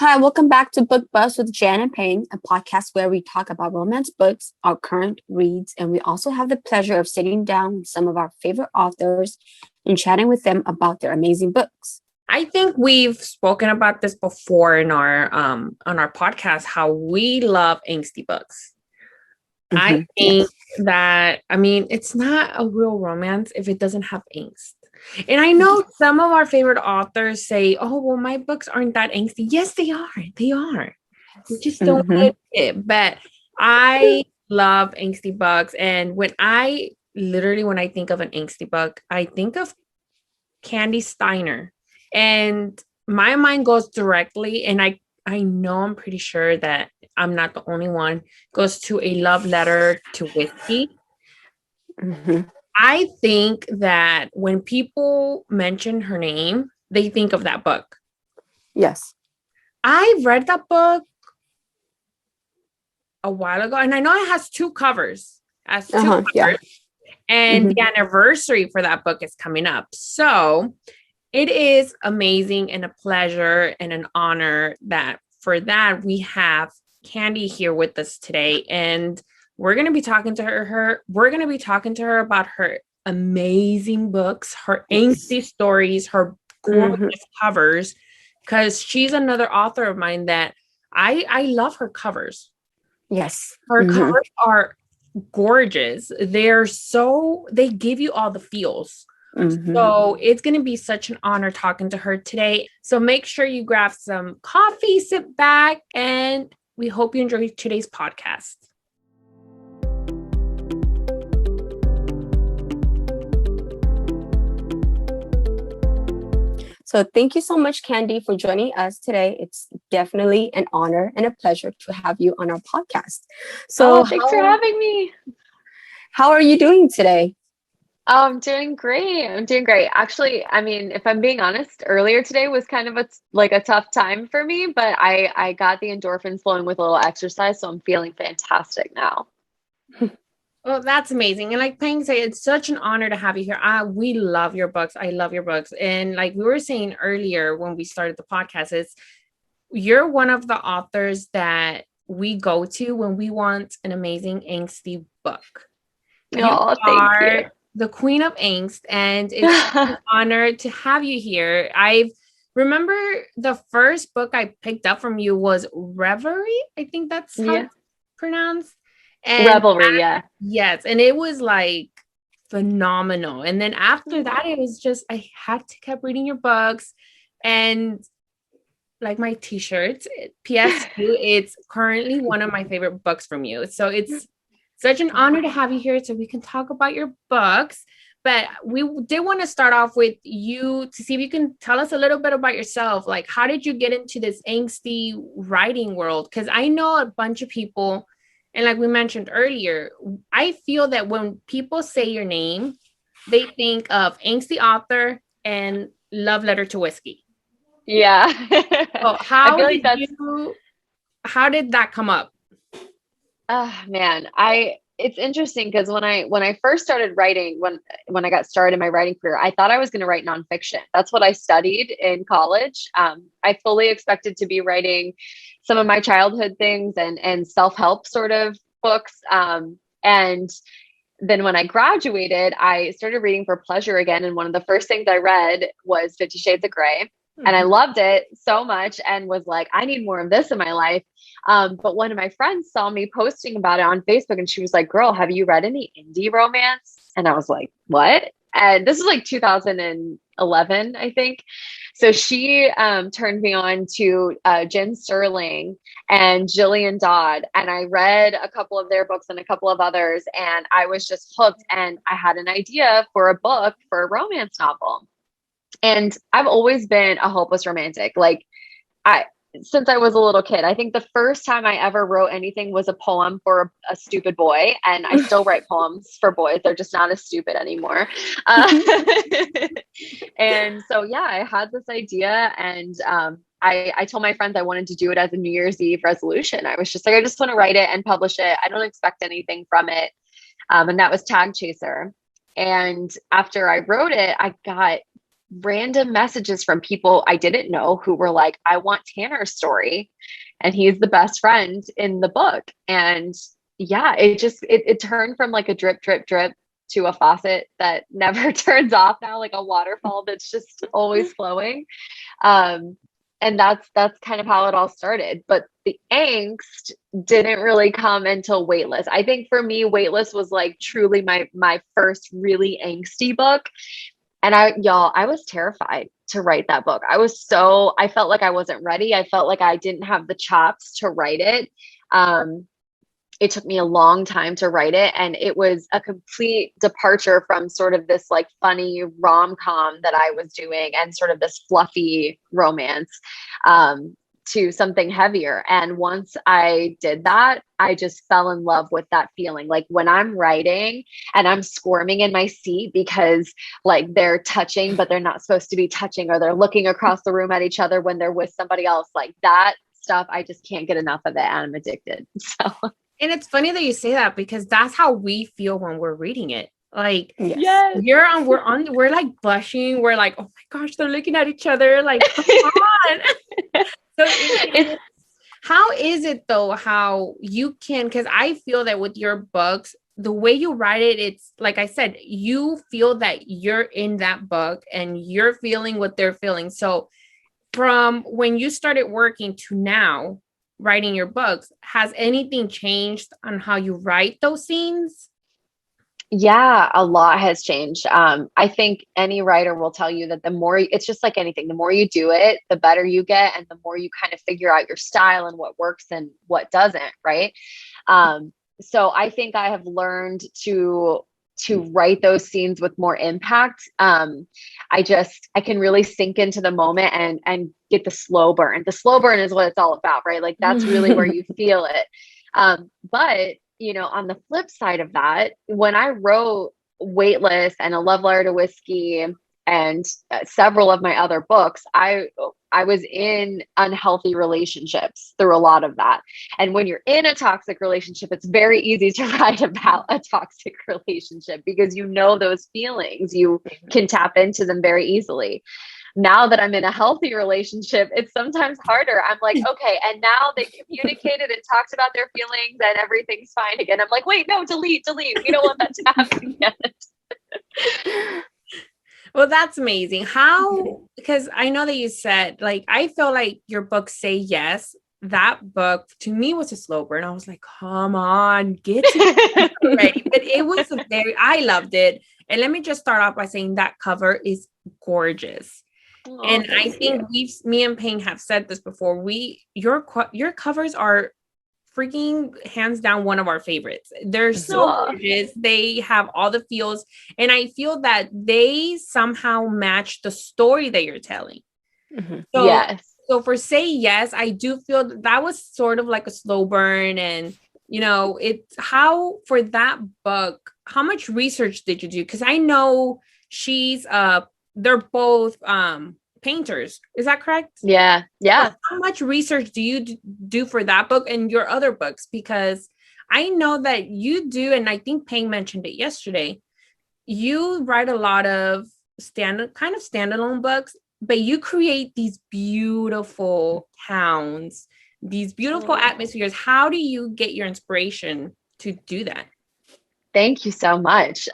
Hi, welcome back to Book Buzz with Jan and Payne, a podcast where we talk about romance books, our current reads, and we also have the pleasure of sitting down with some of our favorite authors and chatting with them about their amazing books. I think we've spoken about this before in our on our podcast, how we love angsty books. I think it's not a real romance if it doesn't have angst. And I know some of our favorite authors say, oh, well, my books aren't that angsty. Yes, they are. They are. We just don't like it. But I love angsty books. And when I think of an angsty book, I think of Kandi Steiner. And my mind goes directly, and I know I'm pretty sure that I'm not the only one, goes to A Love Letter to Whiskey. I think that when people mention her name, they think of that book. Yes. I read that book a while ago, and I know it has two covers. And the anniversary for that book is coming up. So it is amazing and a pleasure and an honor that for that we have Kandi here with us today. And we're going to be talking to her. We're going to be talking to her about her amazing books, her angsty stories, her gorgeous covers, because she's another author of mine that I love her covers. Yes. Her covers are gorgeous. They give you all the feels. So it's going to be such an honor talking to her today. So make sure you grab some coffee, sit back, and we hope you enjoy today's podcast. So thank you so much, Kandi, for joining us today. It's definitely an honor and a pleasure to have you on our podcast. So thanks for having me. How are you doing today? I'm doing great. Actually, I mean, if I'm being honest, earlier today was kind of a tough time for me, but I got the endorphins flowing with a little exercise, so I'm feeling fantastic now. Well, that's amazing. And like Payne said, it's such an honor to have you here. We love your books. I love your books. And like we were saying earlier when we started the podcast, you're one of the authors that we go to when we want an amazing angsty book. Thank you. The queen of angst, and it's an honor to have you here. I remember the first book I picked up from you was Reverie. I think that's how it's pronounced. And Revelry, Yes. And it was like phenomenal. And then after that, it was just, I had to keep reading your books and like my t-shirts, PS2, it's currently one of my favorite books from you. So it's such an honor to have you here so we can talk about your books. But we did want to start off with you to see if you can tell us a little bit about yourself. Like, how did you get into this angsty writing world? Because I know a bunch of people, and like we mentioned earlier, I feel that when people say your name, they think of angsty author and Love Letter to Whiskey. Yeah. So how did that come up? Man, it's interesting because when I first started writing, when I got started in my writing career, I thought I was going to write nonfiction. That's what I studied in college. I fully expected to be writing some of my childhood things and self-help sort of books. And then when I graduated, I started reading for pleasure again. And one of the first things I read was 50 Shades of Grey. And I loved it so much and was like, I need more of this in my life. But one of my friends saw me posting about it on Facebook and she was like, girl, have you read any indie romance? And I was like, what? And this is like 2011, I think. So she turned me on to Jen Sterling and Gillian Dodd. And I read a couple of their books and a couple of others. And I was just hooked. And I had an idea for a book, for a romance novel. And I've always been a hopeless romantic. Like since I was a little kid, I think the first time I ever wrote anything was a poem for a stupid boy. And I still write poems for boys. They're just not as stupid anymore. And so, yeah, I had this idea and I told my friends I wanted to do it as a New Year's Eve resolution. I was just like, I just want to write it and publish it. I don't expect anything from it. And that was Tag Chaser. And after I wrote it, I got random messages from people I didn't know who were like, I want Tanner's story. And he's the best friend in the book. And yeah, it turned from like a drip, drip, drip to a faucet that never turns off now, like a waterfall that's just always flowing. And that's kind of how it all started. But the angst didn't really come until Weightless. I think for me, Weightless was like truly my first really angsty book. And I was terrified to write that book. I felt like I wasn't ready. I felt like I didn't have the chops to write it. It took me a long time to write it. And it was a complete departure from sort of this like funny rom-com that I was doing and sort of this fluffy romance, to something heavier. And once I did that, I just fell in love with that feeling. Like when I'm writing and I'm squirming in my seat because like they're touching, but they're not supposed to be touching, or they're looking across the room at each other when they're with somebody else, like that stuff, I just can't get enough of it. And I'm addicted. So. And it's funny that you say that, because that's how we feel when we're reading it. Like, yes. we're like blushing. We're like, oh my gosh, they're looking at each other. Like, come on. So how is it though, how you can, because I feel that with your books, the way you write it, it's like I said, you feel that you're in that book and you're feeling what they're feeling. So from when you started working to now writing your books, has anything changed on how you write those scenes? Yeah, a lot has changed. I think any writer will tell you that it's just like anything, the more you do it, the better you get, and the more you kind of figure out your style and what works and what doesn't, right? So I think I have learned to write those scenes with more impact. I can really sink into the moment and get the slow burn. The slow burn is what it's all about, right? Like that's really where you feel it. But on the flip side of that, when I wrote Weightless and A Love Letter to Whiskey and several of my other books, I was in unhealthy relationships through a lot of that. And when you're in a toxic relationship, it's very easy to write about a toxic relationship because those feelings, you can tap into them very easily. Now that I'm in a healthy relationship, it's sometimes harder. I'm like, okay, and now they communicated and talked about their feelings and everything's fine again. I'm like, wait, no, delete. We don't want that to happen again. Well, that's amazing. How, because I know that you said, like, I feel like your book Say Yes, that book to me was a slow burn. I was like, come on, get it already. But it was I loved it. And let me just start off by saying that cover is gorgeous. Oh, and I think me and Ping have said this before. Your covers are freaking hands down one of our favorites. They're so gorgeous. They have all the feels, and I feel that they somehow match the story that you're telling. Mm-hmm. So, yes. So for Say Yes, I do feel that was sort of like a slow burn, and it's how for that book, how much research did you do? Because I know they're both painters. Is that correct? Yeah. So how much research do you do for that book and your other books? Because I know that you do, and I think Peng mentioned it yesterday, you write a lot of standalone books, but you create these beautiful towns, these beautiful atmospheres. How do you get your inspiration to do that? Thank you so much.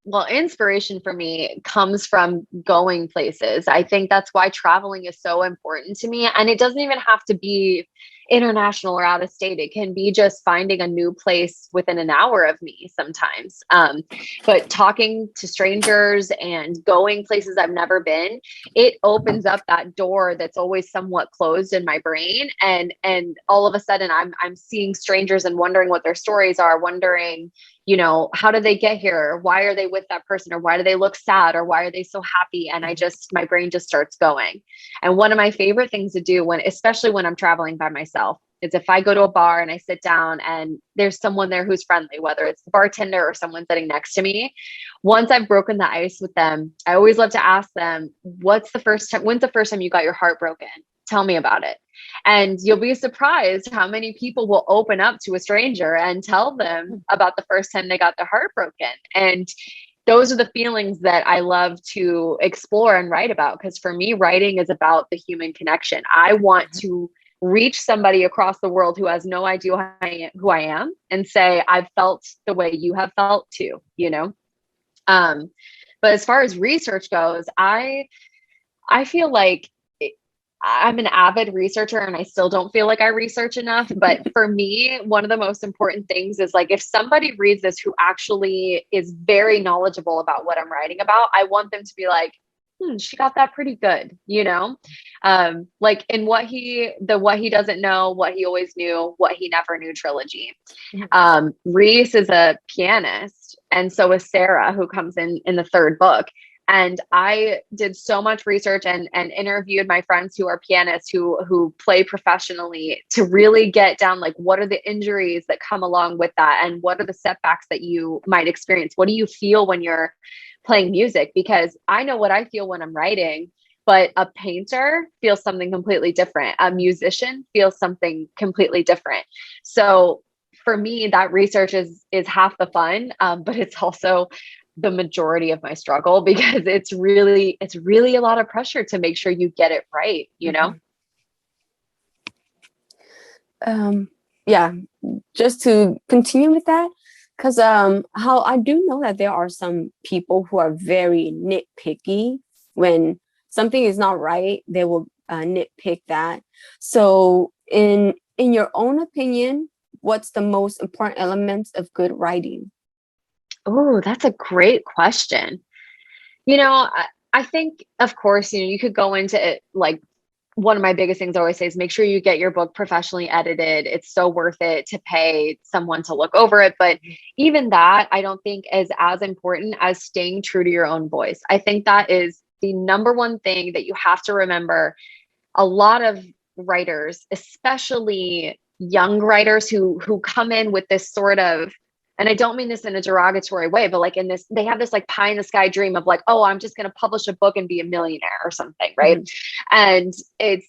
Well, inspiration for me comes from going places. I think that's why traveling is so important to me. And it doesn't even have to be international or out of state. It can be just finding a new place within an hour of me sometimes. But talking to strangers and going places I've never been, it opens up that door that's always somewhat closed in my brain. And all of a sudden I'm seeing strangers and wondering what their stories are, wondering, how did they get here? Why are they with that person? Or why do they look sad? Or why are they so happy? And my brain just starts going. And one of my favorite things to do especially when I'm traveling by myself, is if I go to a bar and I sit down and there's someone there who's friendly, whether it's the bartender or someone sitting next to me. Once I've broken the ice with them, I always love to ask them, when's the first time you got your heart broken? Tell me about it. And you'll be surprised how many people will open up to a stranger and tell them about the first time they got their heart broken. And those are the feelings that I love to explore and write about. Because for me, writing is about the human connection. I want to reach somebody across the world who has no idea who I am and say, I've felt the way you have felt too, you know? But as far as research goes, I feel like I'm an avid researcher and I still don't feel like I research enough. But for me, one of the most important things is like, if somebody reads this who actually is very knowledgeable about what I'm writing about, I want them to be like, she got that pretty good, you know? Like in what he doesn't know, what he always knew, what he never knew trilogy. Reese is a pianist, and so is Sarah, who comes in the third book. And I did so much research and interviewed my friends who are pianists who play professionally to really get down, like, what are the injuries that come along with that? And what are the setbacks that you might experience? What do you feel when you're playing music? Because I know what I feel when I'm writing, but a painter feels something completely different. A musician feels something completely different. So for me, that research is half the fun, but it's also the majority of my struggle, because it's really a lot of pressure to make sure you get it right, you know? Yeah, just to continue with that, because how I do know that there are some people who are very nitpicky. When something is not right, they will nitpick that. So in your own opinion, what's the most important elements of good writing? Oh, that's a great question. You know, I think, of course, you know, you could go into it, like, one of my biggest things I always say is make sure you get your book professionally edited. It's so worth it to pay someone to look over it. But even that, I don't think is as important as staying true to your own voice. I think that is the number one thing that you have to remember. A lot of writers, especially young writers who come in with this sort of, and I don't mean this in a derogatory way, but like in this, they have this like pie in the sky dream of like, oh, I'm just going to publish a book and be a millionaire or something. Right. And it's,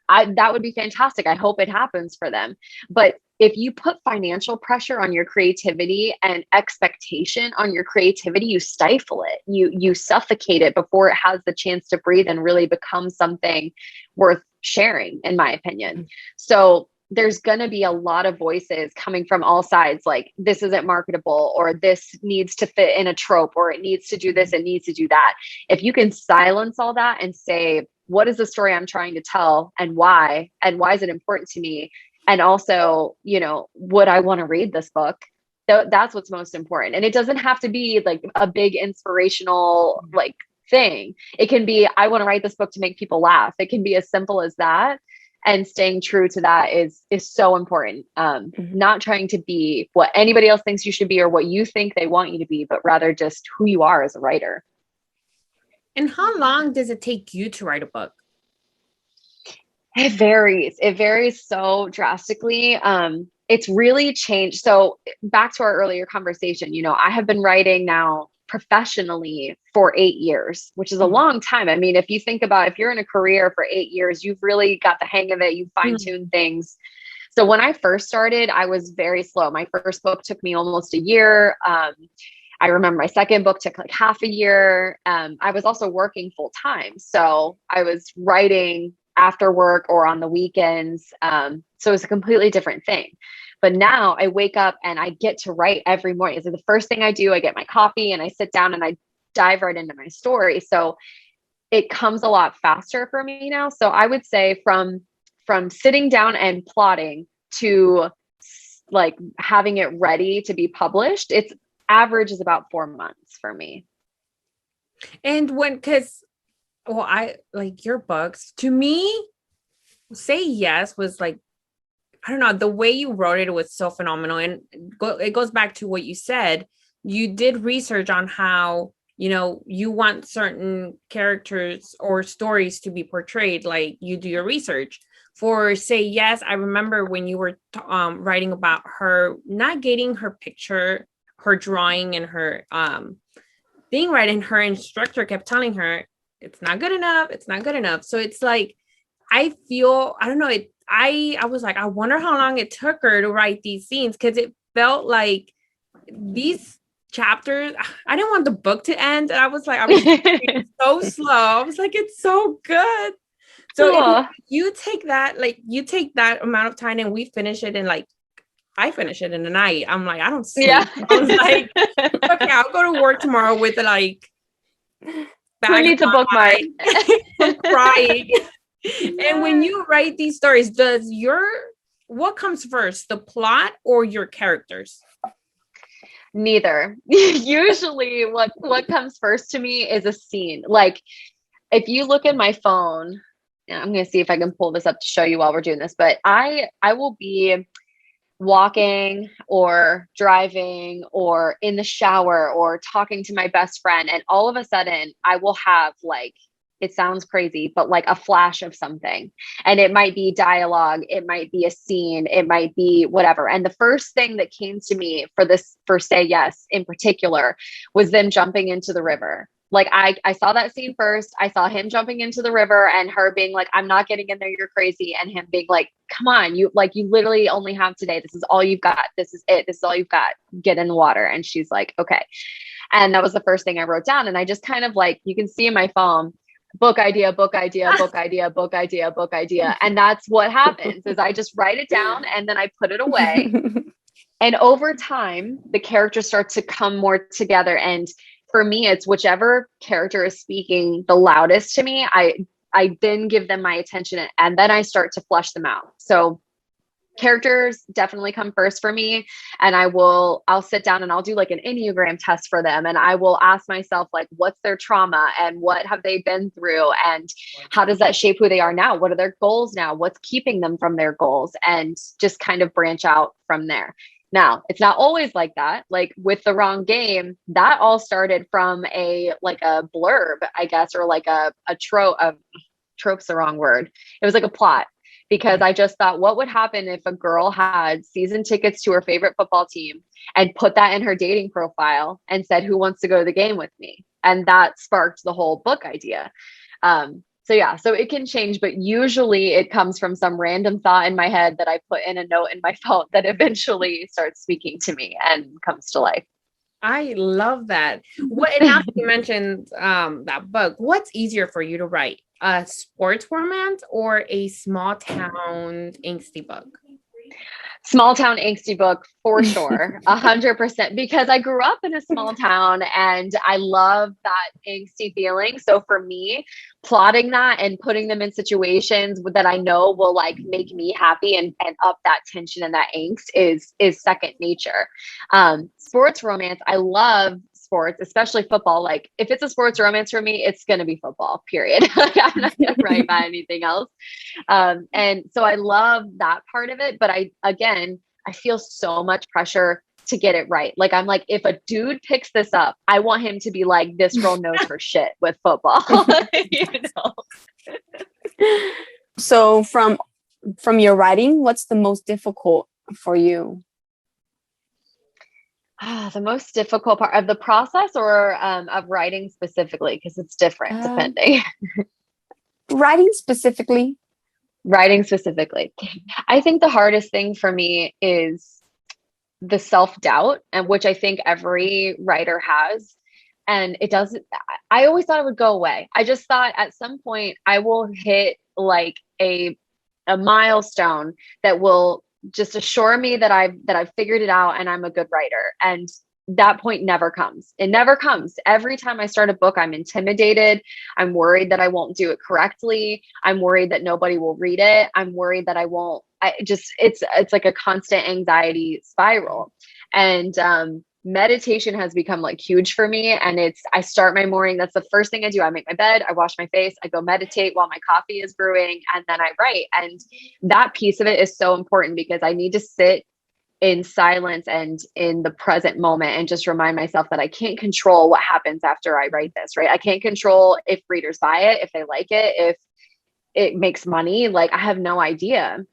that would be fantastic. I hope it happens for them. But if you put financial pressure on your creativity and expectation on your creativity, you stifle it, you suffocate it before it has the chance to breathe and really become something worth sharing, in my opinion. So there's going to be a lot of voices coming from all sides, like, this isn't marketable, or this needs to fit in a trope, or it needs to do this, it needs to do that. If you can silence all that and say, what is the story I'm trying to tell, and why is it important to me? And also, you know, would I want to read this book? That's what's most important. And it doesn't have to be like a big inspirational like thing. It can be, I want to write this book to make people laugh. It can be as simple as that. And staying true to that is so important. Not trying to be what anybody else thinks you should be or what you think they want you to be, but rather just who you are as a writer. And how long does it take you to write a book? It varies. It varies so drastically. It's really changed. So back to our earlier conversation, you know, I have been writing now professionally for 8 years, which is a long time. I mean, if you think about, if you're in a career for 8 years, you've really got the hang of it. You fine-tune things. So when I first started, I was very slow. My first book took me almost a year. I remember my second book took like half a year. I was also working full time. So I was writing after work or on the weekends. So it's a completely different thing. But now I wake up and I get to write every morning. It's like the first thing I do. I get my coffee and I sit down and I dive right into my story. So it comes a lot faster for me now. So I would say from sitting down and plotting to like having it ready to be published, it's average is about 4 months for me. And I like your books. To me, Say Yes was like, I don't know, the way you wrote it was so phenomenal. And it goes back to what you said. You did research on how, you know, you want certain characters or stories to be portrayed, like you do your research. For Say Yes, I remember when you were writing about her not getting her picture, her drawing, and her thing right, and her instructor kept telling her, it's not good enough, it's not good enough. So it's like, I feel, I don't know, I was like, I wonder how long it took her to write these scenes, because it felt like these chapters. I didn't want the book to end. And I was reading so slow. I was like, it's so good. So if you take that, you take that amount of time and we finish it in I finish it in a night. I'm like, I don't sleep. Yeah. I was like, okay, I'll go to work tomorrow with who needs a bookmark? Crying. And when you write these stories, what comes first, the plot or your characters? Neither. Usually what comes first to me is a scene. Like if you look at my phone, I'm going to see if I can pull this up to show you while we're doing this, but I will be walking or driving or in the shower or talking to my best friend. And all of a sudden I will have it sounds crazy, but a flash of something. And it might be dialogue. It might be a scene. It might be whatever. And the first thing that came to me for Say Yes in particular was them jumping into the river. I saw that scene first. I saw him jumping into the river and her being like, I'm not getting in there. You're crazy. And him being like, come on, you literally only have today. This is all you've got. This is it. This is all you've got. Get in the water. And she's like, okay. And that was the first thing I wrote down. And I just kind of you can see in my phone, book idea, book idea, book idea, book idea, book idea. And that's what happens is I just write it down and then I put it away. And over time, the characters start to come more together. And for me, it's whichever character is speaking the loudest to me, I then give them my attention and then I start to flesh them out. So characters definitely come first for me. And I'll sit down and I'll do an Enneagram test for them. And I will ask myself, what's their trauma and what have they been through? And how does that shape who they are now? What are their goals now? What's keeping them from their goals? And just kind of branch out from there. Now, it's not always like that. With The Wrong Game, that all started from a blurb, I guess, or a trope. Trope's the wrong word. It was a plot. Because I just thought, what would happen if a girl had season tickets to her favorite football team and put that in her dating profile and said, who wants to go to the game with me? And that sparked the whole book idea. So it can change, but usually it comes from some random thought in my head that I put in a note in my phone that eventually starts speaking to me and comes to life. I love that. And now you mentioned that book, what's easier for you to write? A sports romance or a small town angsty book? Small town angsty book for sure. 100%, because I grew up in a small town and I love that angsty feeling. So for me, plotting that and putting them in situations that I know will make me happy and up that tension and that angst is second nature. Sports romance, I love sports, especially football. If it's a sports romance for me, it's going to be football, period. I'm not going to write about anything else. And so I love that part of it. But I feel so much pressure to get it right. I'm if a dude picks this up, I want him to be this girl knows her shit with football. So from your writing, what's the most difficult for you? The most difficult part of the process or of writing specifically, because it's different depending. Writing specifically. I think the hardest thing for me is the self-doubt, and which I think every writer has. And it doesn't, I always thought it would go away. I just thought at some point I will hit a milestone that will just assure me that I've figured it out and I'm a good writer. And that point never comes. It never comes. Every time I start a book, I'm intimidated. I'm worried that I won't do it correctly. I'm worried that nobody will read it. I'm worried that it's like a constant anxiety spiral. And meditation has become huge for me. And I start my morning. That's the first thing I do. I make my bed, I wash my face, I go meditate while my coffee is brewing, and then I write. And that piece of it is so important because I need to sit in silence and in the present moment and just remind myself that I can't control what happens after I write this, right? I can't control if readers buy it, if they like it, if it makes money. I have no idea.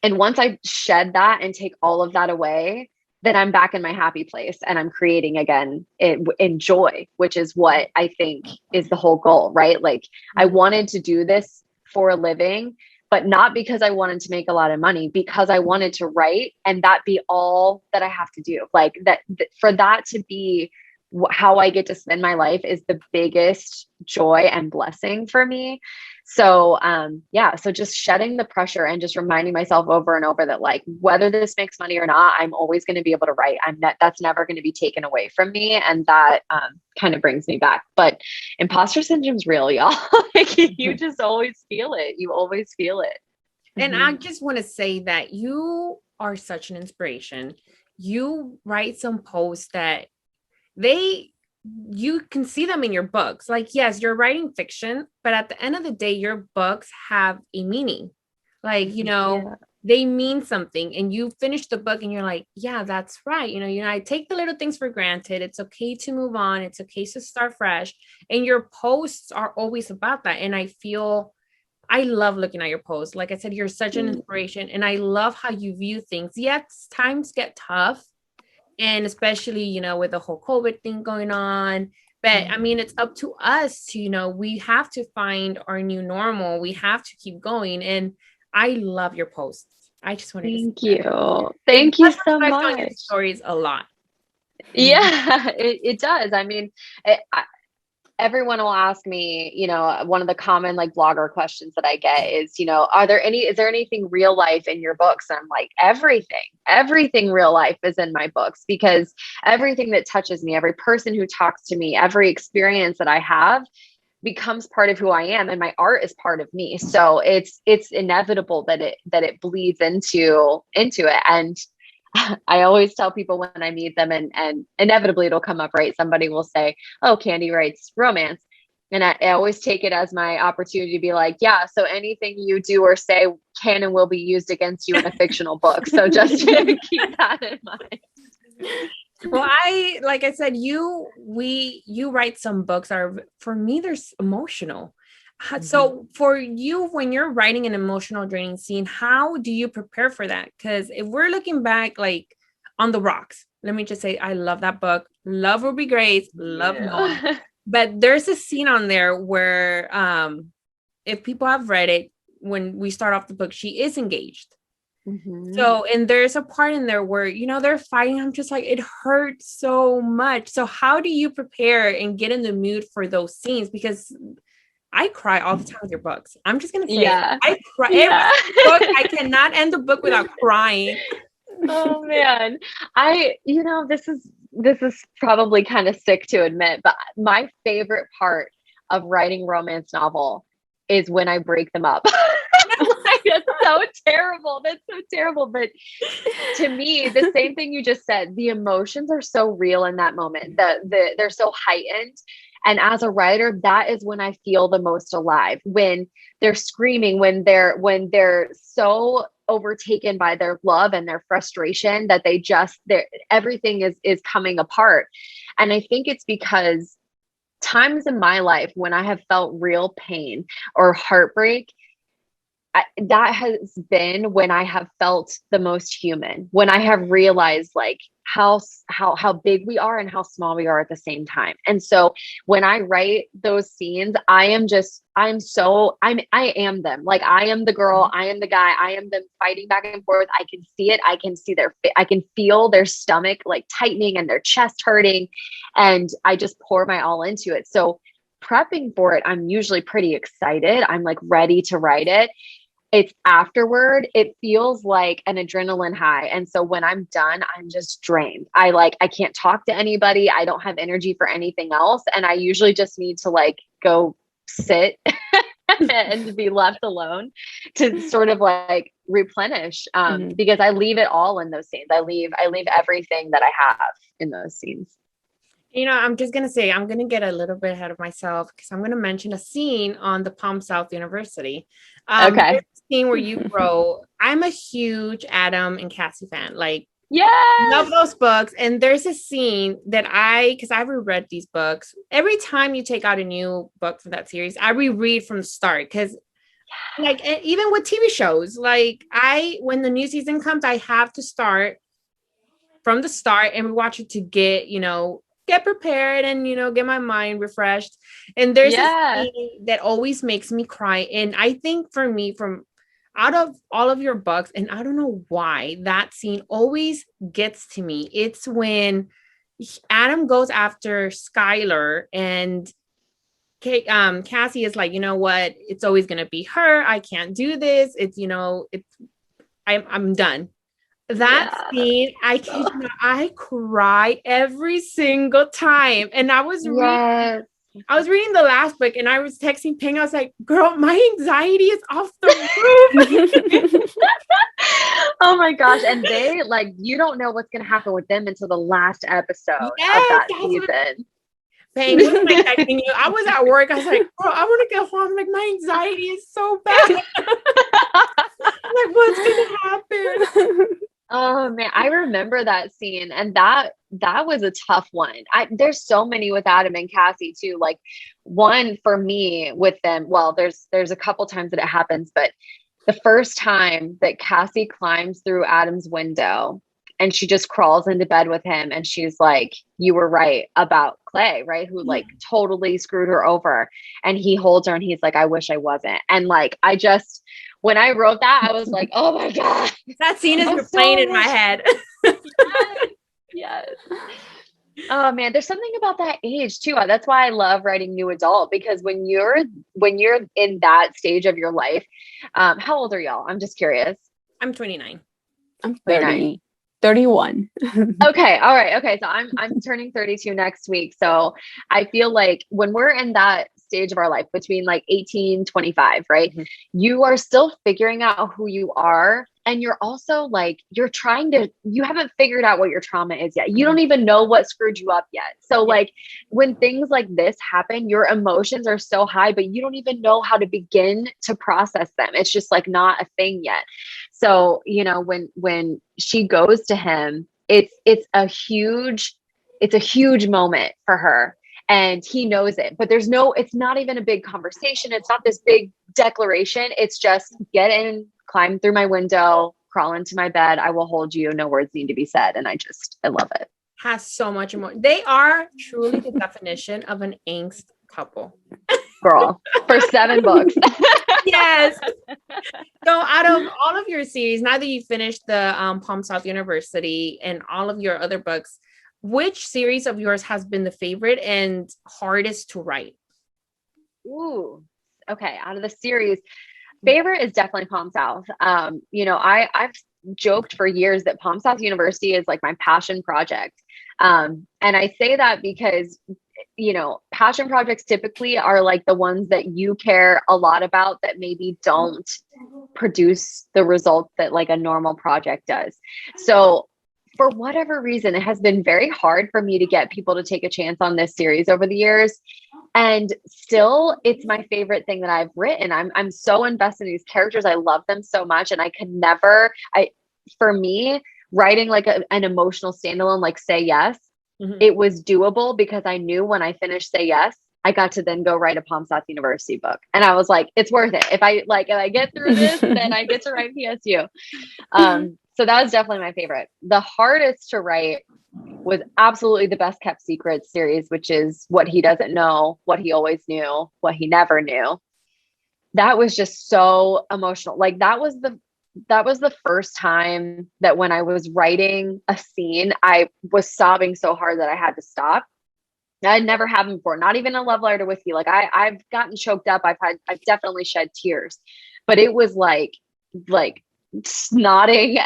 And once I shed that and take all of that away, then I'm back in my happy place and I'm creating again in joy, which is what I think is the whole goal, right? I wanted to do this for a living but not because I wanted to make a lot of money, because I wanted to write and that be all that I have to do. Like that for that to be how I get to spend my life is the biggest joy and blessing for me. So, so just shedding the pressure and just reminding myself over and over that, like, whether this makes money or not, I'm always going to be able to write. That's never going to be taken away from me. And that kind of brings me back. But imposter syndrome's real, y'all. Like, you just always feel it. You always feel it. And I just want to say that you are such an inspiration. You write some posts that you can see them in your books. Like, yes, you're writing fiction, but at the end of the day, your books have a meaning. Like, they mean something, and you finish the book and you're like, yeah, that's right. I take the little things for granted. It's okay to move on. It's okay to start fresh. And your posts are always about that. And I love looking at your posts. Like I said, you're such an inspiration, and I love how you view things. Yes, times get tough. And especially, with the whole COVID thing going on. But I mean, it's up to us to, we have to find our new normal. We have to keep going. And I love your posts. I just want to thank you. Thank you so much. On your stories a lot. Yeah, it does. I mean, everyone will ask me, one of the common like blogger questions that I get is, is there anything real life in your books? And I'm like, everything real life is in my books, because everything that touches me, every person who talks to me, every experience that I have becomes part of who I am, and my art is part of me. So it's inevitable that it bleeds into it. And I always tell people when I meet them, and inevitably it'll come up, right? Somebody will say, oh, Kandi writes romance. And I always take it as my opportunity to be like, yeah, so anything you do or say can and will be used against you in a fictional book. So just keep that in mind. Well, like I said, you write some books for me, they're emotional. So for you, when you're writing an emotional draining scene, how do you prepare for that? Because if we're looking back, like On the Rocks, let me just say, I love that book. Love Ruby Grace, love Noah. But there's a scene on there where if people have read it, when we start off the book, she is engaged. So, and there's a part in there where, they're fighting. I'm just like, it hurts so much. So how do you prepare and get in the mood for those scenes? Because I cry all the time with your books. I'm just going to say, I cry. Every book, I cannot end the book without crying. Oh man. This is probably kind of sick to admit, but my favorite part of writing romance novel is when I break them up. Like, that's so terrible. That's so terrible. But to me, the same thing you just said, the emotions are so real in that moment. They're so heightened. And as a writer, that is when I feel the most alive, when they're screaming, when they're so overtaken by their love and their frustration that everything is coming apart. And I think it's because times in my life when I have felt real pain or heartbreak, that has been when I have felt the most human, when I have realized like how big we are and how small we are at the same time. And so when I write those scenes, I am them. Like, I am the girl, I am the guy, I am them fighting back and forth. I can see it. I can see I can feel their stomach like tightening and their chest hurting. And I just pour my all into it. So prepping for it, I'm usually pretty excited. I'm like ready to write it. It's afterward, it feels like an adrenaline high. And so when I'm done, I'm just drained. I can't talk to anybody. I don't have energy for anything else. And I usually just need to like go sit and be left alone to sort of like replenish, because I leave it all in those scenes. I leave everything that I have in those scenes. I'm just going to say, I'm going to get a little bit ahead of myself because I'm going to mention a scene on the Palm South University. Okay. There's a scene where you grow. I'm a huge Adam and Cassie fan. Like, love those books. And there's a scene that because I reread these books. Every time you take out a new book from that series, I reread from the start because like, even with TV shows, like when the new season comes, I have to start from the start and watch it to get prepared and, get my mind refreshed. And there's a scene that always makes me cry. And I think for me, from out of all of your books, and I don't know why that scene always gets to me. It's when Adam goes after Skylar and Cassie is like, you know what? It's always going to be her. I can't do this. I'm done. That scene, I kid you not, I cry every single time. And I was reading the last book and I was texting Ping. I was like, girl, my anxiety is off the roof. Oh my gosh. And they like, you don't know what's going to happen with them until the last episode of that season. Ping, what am I texting you? I was at work. I was like, girl, I want to go home. Like, my anxiety is so bad. Like, what's going to happen? Oh man, I remember that scene, and that was a tough one. There's so many with Adam and Cassie too. Like, one for me with them, well, there's a couple times that it happens, but the first time that Cassie climbs through Adam's window and she just crawls into bed with him and she's like, you were right about Clay, right? Who like totally screwed her over. And he holds her and he's like, I wish I wasn't. And like, when I wrote that, I was like, oh my God. That scene is replaying in my head. Yes. Oh man, there's something about that age too. That's why I love writing new adult, because when you're in that stage of your life, how old are y'all? I'm just curious. I'm 29. I'm 30. 31. Okay. All right. Okay. So I'm turning 32 next week. So I feel like when we're in that stage of our life between like 18, 25, right? Mm-hmm. You are still figuring out who you are. And you're also like, you haven't figured out what your trauma is yet. You don't even know what screwed you up yet. So like when things like this happen, your emotions are so high, but you don't even know how to begin to process them. It's just like not a thing yet. So, you know, when she goes to him, it's a huge moment for her. And he knows it, but it's not even a big conversation. It's not this big declaration. It's just get in, climb through my window, crawl into my bed. I will hold you. No words need to be said. And I love it. Has so much more. They are truly the definition of an angst couple. Girl, for 7 books. Yes. So out of all of your series, now that you finished the Palm South University and all of your other books, which series of yours has been the favorite and hardest to write? Ooh, okay. Out of the series, favorite is definitely Palm South. You know, I've joked for years that Palm South University is like my passion project. And I say that because, you know, passion projects typically are like the ones that you care a lot about that maybe don't produce the results that like a normal project does. So for whatever reason, it has been very hard for me to get people to take a chance on this series over the years. And still, it's my favorite thing that I've written. I'm so invested in these characters. I love them so much. And for me, writing like an emotional standalone, like Say Yes, it was doable because I knew when I finished Say Yes, I got to then go write a Palm South University book. And I was like, it's worth it. If I get through this, then I get to write PSU. So that was definitely my favorite. The hardest to write was absolutely the Best Kept Secret series, which is What He Doesn't Know, What He Always Knew, What He Never Knew. That was just so emotional. Like that was the first time that when I was writing a scene, I was sobbing so hard that I had to stop. That had never happened before, not even a love letter to whiskey. Like I've gotten choked up. I've definitely shed tears, but it was like snotting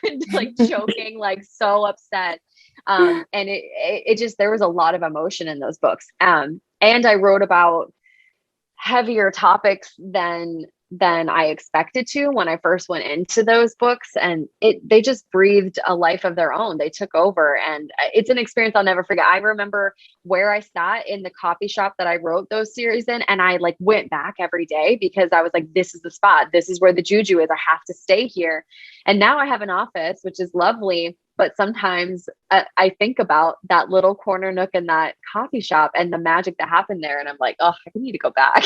and like choking, like so upset. And it just, there was a lot of emotion in those books. And I wrote about heavier topics than I expected to when I first went into those books, and they just breathed a life of their own. They took over, and it's an experience I'll never forget. I remember where I sat in the coffee shop that I wrote those series in, and I like went back every day because I was like, this is the spot. This is where the juju is. I have to stay here. And now I have an office, which is lovely. But sometimes I think about that little corner nook in that coffee shop and the magic that happened there. And I'm like, oh, I need to go back.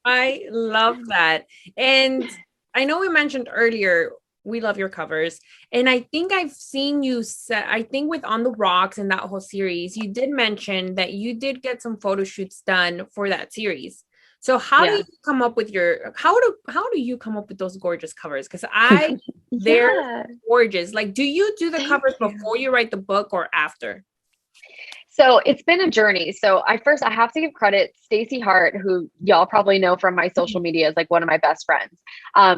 I love that. And I know we mentioned earlier, we love your covers. And I think I've seen you I think with On the Rocks and that whole series, you did mention that you did get some photo shoots done for that series. So how do you come up with how do you come up with those gorgeous covers? Because they're gorgeous. Like, do you do the covers before you write the book or after? So it's been a journey. So I have to give credit, Stacey Hart, who y'all probably know from my social media, is like one of my best friends.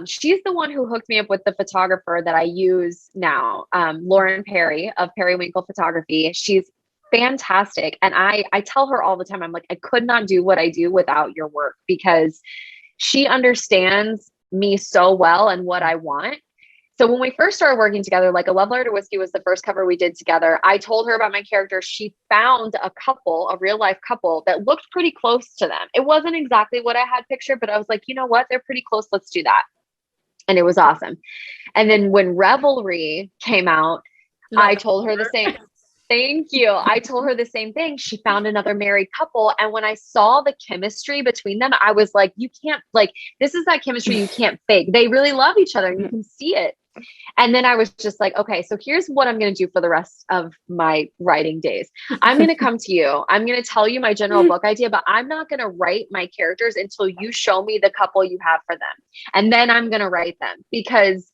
She's the one who hooked me up with the photographer that I use now, Lauren Perry of Periwinkle Photography. She's fantastic. And I tell her all the time, I'm like, I could not do what I do without your work, because she understands me so well and what I want. So when we first started working together, like A Love Letter to Whiskey was the first cover we did together. I told her about my character. She found a real life couple that looked pretty close to them. It wasn't exactly what I had pictured, but I was like, you know what? They're pretty close. Let's do that. And it was awesome. And then when Revelry came out, I told her the same. Thank you. I told her the same thing. She found another married couple. And when I saw the chemistry between them, I was like, you can't, like, this is that chemistry you can't fake. They really love each other and you can see it. And then I was just like, okay, so here's what I'm going to do for the rest of my writing days. I'm going to come to you. I'm going to tell you my general book idea, but I'm not going to write my characters until you show me the couple you have for them. And then I'm going to write them, because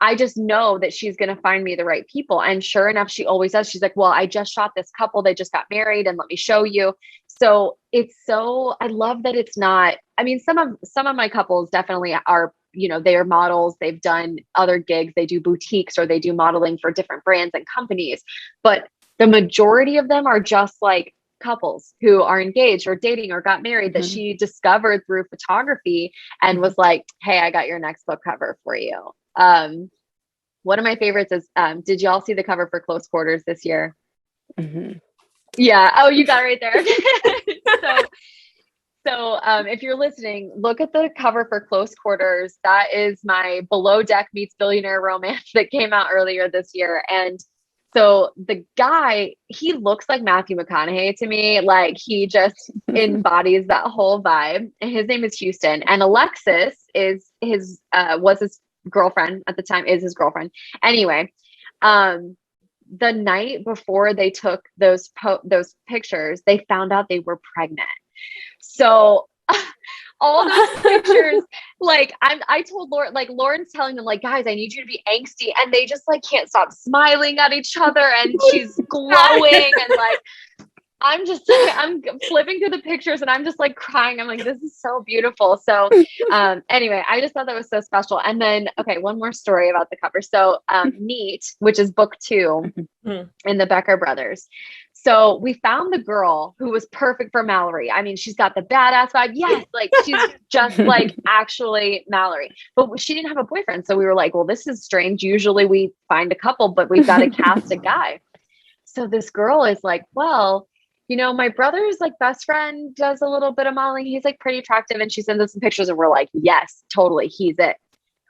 I just know that she's going to find me the right people. And sure enough, she always does. She's like, well, I just shot this couple. They just got married, and let me show you. So I love that it's not, I mean, some of my couples definitely are, they are models. They've done other gigs. They do boutiques, or they do modeling for different brands and companies. But the majority of them are just like couples who are engaged or dating or got married that she discovered through photography and was like, hey, I got your next book cover for you. One of my favorites is, did y'all see the cover for Close Quarters this year? Yeah. Oh, you got it right there. So if you're listening, look at the cover for Close Quarters. That is my Below Deck Meets Billionaire romance that came out earlier this year. And so the guy, he looks like Matthew McConaughey to me. Like, he just embodies that whole vibe. And his name is Houston. And Alexis was his girlfriend at the time, is his girlfriend. Anyway, the night before they took those pictures, they found out they were pregnant. So all those pictures, like I told Lauren, like Lauren's telling them, like, guys, I need you to be angsty. And they just like can't stop smiling at each other. And she's glowing. And like, I'm flipping through the pictures and I'm just like crying. I'm like, this is so beautiful. So anyway, I just thought that was so special. And then, okay, one more story about the cover. So Neat, which is book 2 in the Becker brothers. So we found the girl who was perfect for Mallory. I mean, she's got the badass vibe. Yes. Like, she's just like actually Mallory, but she didn't have a boyfriend. So we were like, well, this is strange. Usually we find a couple, but we've got to cast a guy. So this girl is like, well, my brother's like best friend does a little bit of modeling. He's like pretty attractive. And she sends us some pictures and we're like, yes, totally. He's it.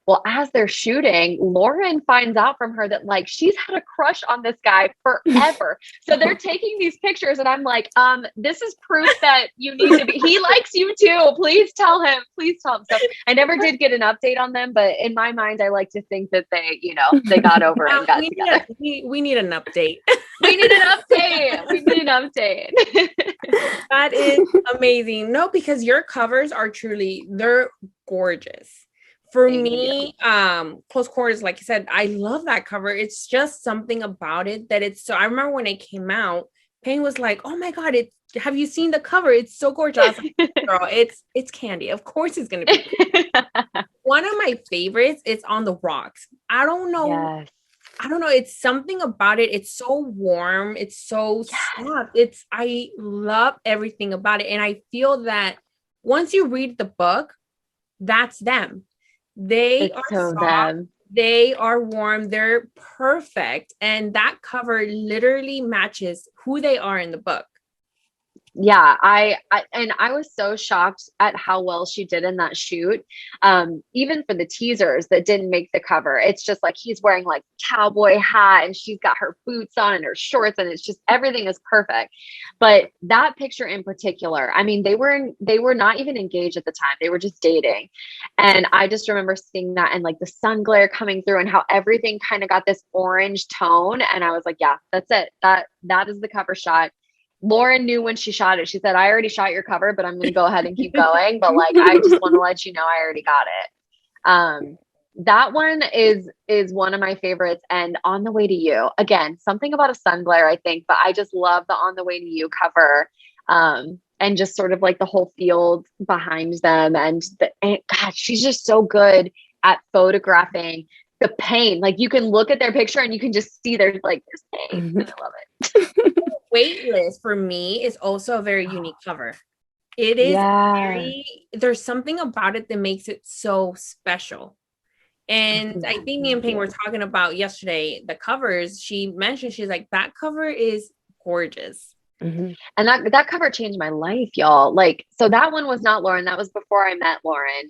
Well, as they're shooting, Lauren finds out from her that like she's had a crush on this guy forever. So they're taking these pictures and I'm like, this is proof that you need to be, he likes you too. Please tell him. So I never did get an update on them, but in my mind, I like to think that they, they got over and got together. We need an update. We need an update. That is amazing. No, because your covers are they're gorgeous. For me, Close Quarters, like you said, I love that cover. It's just something about it that it's so. I remember when it came out, Payne was like, "Oh my god, have you seen the cover? It's so gorgeous." I was like, girl, it's Kandi. Of course, it's gonna be. One of my favorites is On the Rocks. I don't know. Yes. I don't know. It's something about it. It's so warm. It's so soft. I love everything about it, and I feel that once you read the book, that's them. They are so soft, they are warm, they're perfect. And that cover literally matches who they are in the book. Yeah, I was so shocked at how well she did in that shoot. Even for the teasers that didn't make the cover, it's just like he's wearing like cowboy hat and she's got her boots on and her shorts, and it's just everything is perfect. But that picture in particular, I mean, they were not even engaged at the time; they were just dating. And I just remember seeing that and like the sun glare coming through and how everything kind of got this orange tone. And I was like, yeah, that's it. That is the cover shot. Lauren knew when she shot it. She said, I already shot your cover, but I'm going to go ahead and keep going. But like, I just want to let you know I already got it. That one is one of my favorites. And On the Way to You, again, something about a sun glare, I think, but I just love the On the Way to You cover. And just sort of like the whole field behind them. And God, she's just so good at photographing the pain. Like you can look at their picture and you can just see there's pain. And I love it. Waitlist for me is also a very unique cover. It is there's something about it that makes it so special. And I think me and Payne were talking about yesterday, the covers. She mentioned, she's like, that cover is gorgeous. And that cover changed my life, y'all. Like, so that one was not Lauren. That was before I met Lauren.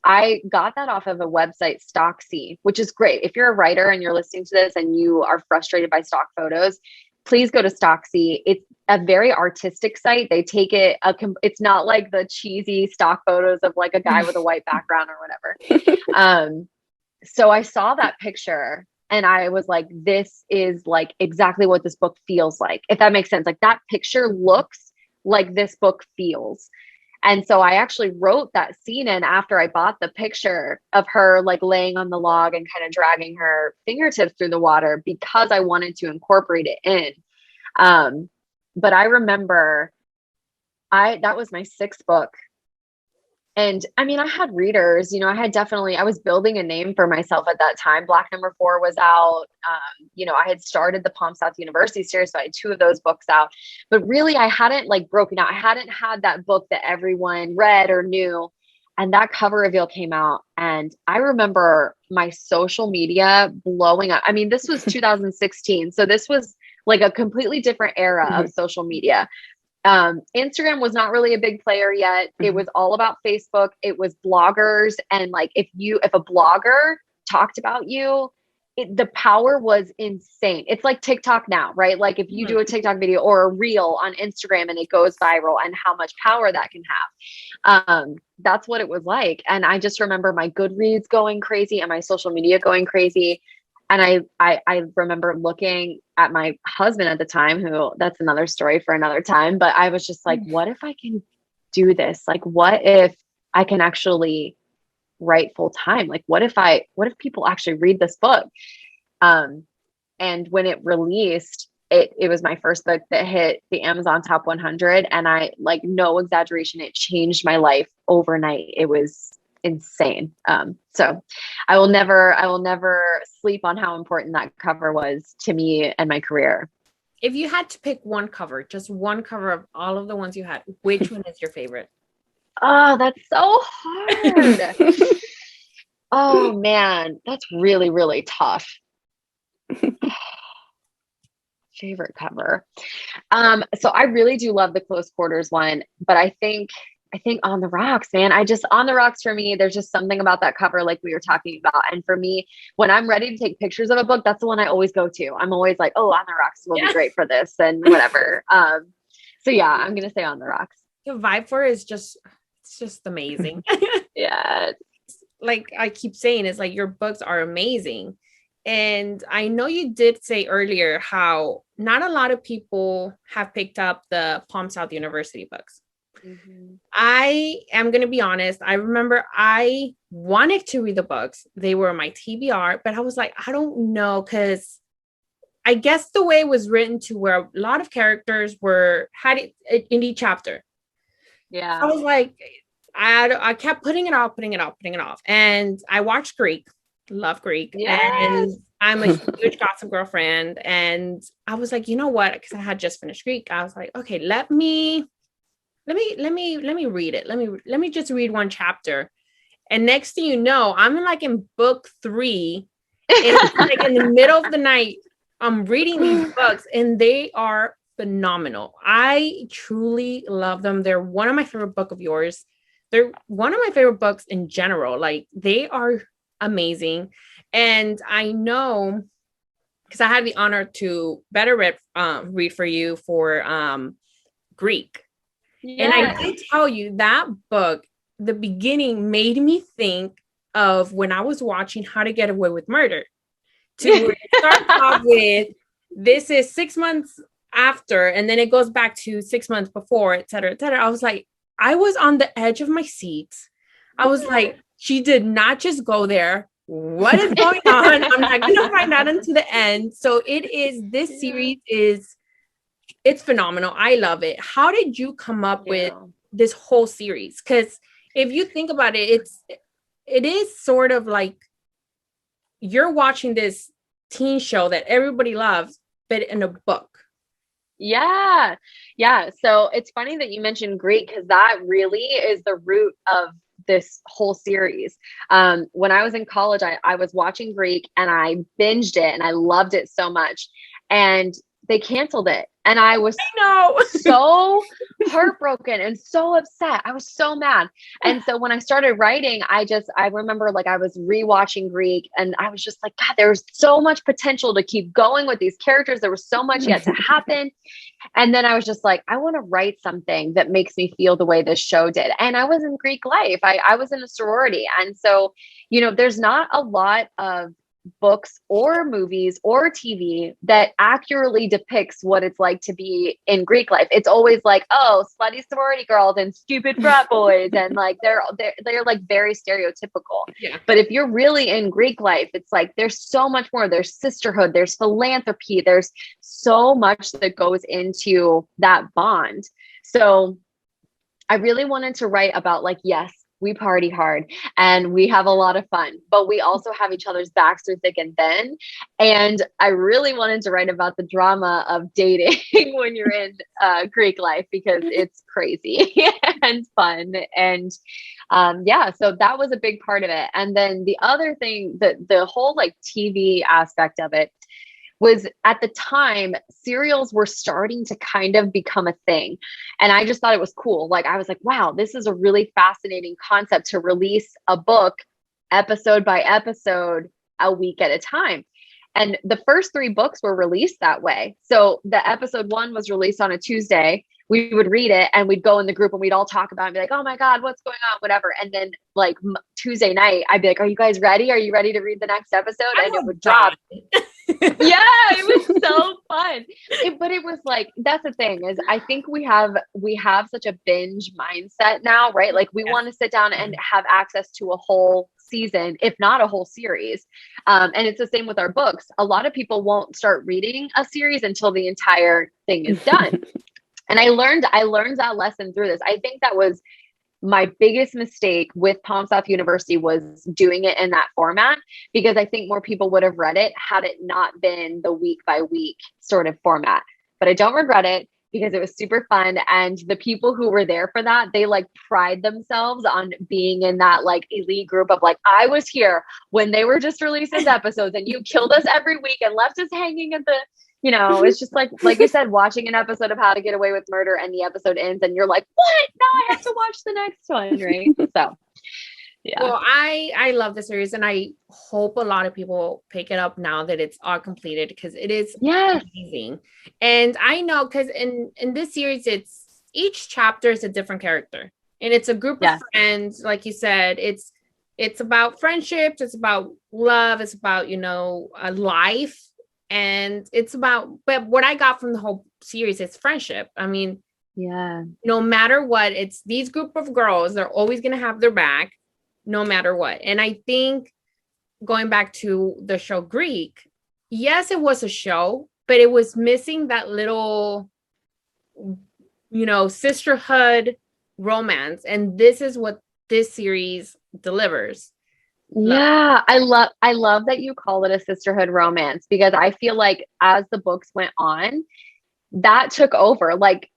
I got that off of a website, Stocksy, which is great. If you're a writer and you're listening to this and you are frustrated by stock photos, please go to Stocksy. It's a very artistic site. They take it, it's not like the cheesy stock photos of like a guy with a white background or whatever. So I saw that picture and I was like, this is like exactly what this book feels like. If that makes sense. Like that picture looks like this book feels. And so I actually wrote that scene in after I bought the picture of her like laying on the log and kind of dragging her fingertips through the water because I wanted to incorporate it in. But I remember that was my 6th book. And I mean, I had readers, I was building a name for myself at that time. Black Number 4 was out. I had started the Palm South University series. So I had 2 of those books out, but really I hadn't like broken out. I hadn't had that book that everyone read or knew. And that cover reveal came out. And I remember my social media blowing up. I mean, this was 2016. So this was like a completely different era of social media. Instagram was not really a big player yet. It was all about Facebook. It was bloggers. And like, if a blogger talked about you, the power was insane. It's like TikTok now, right? Like if you do a TikTok video or a reel on Instagram and it goes viral and how much power that can have. That's what it was like. And I just remember my Goodreads going crazy and my social media going crazy. And I remember looking at my husband at the time, who that's another story for another time. But I was just like, what if I can do this? Like, what if I can actually write full time? Like, what if people actually read this book? And when it released, it was my first book that hit the Amazon top 100. And I, like, no exaggeration, it changed my life overnight. It was insane. So I will never sleep on how important that cover was to me and my career. If you had to pick one cover, just one cover of all of the ones you had, which one is your favorite? Oh, that's so hard. Oh man, that's really, really tough. Favorite cover. So I really do love the Close Quarters one, but I think On the Rocks, man. On the Rocks for me, there's just something about that cover, like we were talking about. And for me, when I'm ready to take pictures of a book, that's the one I always go to. I'm always like, oh, On the Rocks will be great for this and whatever. So yeah, I'm going to say On the Rocks. The vibe for it is it's just amazing. Yeah. Like I keep saying, it's like your books are amazing. And I know you did say earlier how not a lot of people have picked up the Palm South University books. Mm-hmm. I am going to be honest. I remember I wanted to read the books. They were my TBR, but I was like, I don't know. Cause I guess the way it was written to where a lot of characters had it in each chapter. Yeah. I was like, I kept putting it off. And I watched Greek, love Greek. Yes. And I'm a huge Gossip Girl friend. And I was like, you know what? Cause I had just finished Greek. I was like, okay, let me read it. Let me just read one chapter. And next thing you know, I'm in book 3. And it's like in the middle of the night, I'm reading these books and they are phenomenal. I truly love them. They're one of my favorite book of yours. They're one of my favorite books in general. Like they are amazing. And I know because I had the honor to read for you for Greek. Yeah. And I did tell you that book, the beginning made me think of when I was watching How to Get Away with Murder. To start off with, this is 6 months after, and then it goes back to 6 months before, et cetera, et cetera. I was like, I was on the edge of my seat. I was like, she did not just go there. What is going on? I'm not going to find out until the end. So this series it's phenomenal. I love it. How did you come up with this whole series? Because if you think about it, it is sort of like you're watching this teen show that everybody loves, but in a book. Yeah. So it's funny that you mentioned Greek, because that really is the root of this whole series. When I was in college, I was watching Greek and I binged it and I loved it so much. And they canceled it. And I was so heartbroken and so upset. I was so mad. And so when I started writing, I remember like I was rewatching Greek and I was just like, God, there was so much potential to keep going with these characters. There was so much yet to happen. And then I was just like, I want to write something that makes me feel the way this show did. And I was in Greek life. I was in a sorority. And so, there's not a lot of books or movies or TV that accurately depicts what it's like to be in Greek life. It's always like, oh, slutty sorority girls and stupid frat boys, and like they're like very stereotypical. Yeah. But if you're really in Greek life, it's like there's so much more. There's sisterhood, there's philanthropy, there's so much that goes into that bond. So I really wanted to write about like, yes, we party hard and we have a lot of fun, but we also have each other's backs through thick and thin. And I really wanted to write about the drama of dating when you're in Greek life, because it's crazy and fun. And so that was a big part of it. And then the other thing, the whole like TV aspect of it, was at the time, serials were starting to kind of become a thing. And I just thought it was cool. Like, I was like, wow, this is a really fascinating concept to release a book episode by episode a week at a time. And the first 3 books were released that way. So the episode 1 was released on a Tuesday. We would read it and we'd go in the group and we'd all talk about it and be like, oh my God, what's going on? Whatever. And then like Tuesday night, I'd be like, are you guys ready? Are you ready to read the next episode? And it would drop. Yeah, it was so fun. But it was like, that's the thing, is I think we have such a binge mindset now, right? Like we want to sit down and have access to a whole season, if not a whole series. And it's the same with our books. A lot of people won't start reading a series until the entire thing is done. And I learned that lesson through this. I think that was my biggest mistake with Palm South University, was doing it in that format, because I think more people would have read it had it not been the week by week sort of format. But I don't regret it, because it was super fun. And the people who were there for that, they like pride themselves on being in that like elite group of like, I was here when they were just releasing episodes and you killed us every week and left us hanging at the, it's just like you said, watching an episode of How to Get Away with Murder and the episode ends and you're like, what? Now I have to watch the next one, right? So, yeah. Well, I love the series and I hope a lot of people pick it up now that it's all completed, because it is amazing. And I know, because in this series, it's each chapter is a different character and it's a group of friends. Like you said, it's about friendships, it's about love, it's about, a life. And it's about, but what I got from the whole series is friendship. I mean, no matter what, it's these group of girls, they're always going to have their back no matter what. And I think going back to the show Greek, yes, it was a show, but it was missing that little, sisterhood romance. And this is what this series delivers. Yeah, I love that you call it a sisterhood romance, because I feel like as the books went on, that took over. Like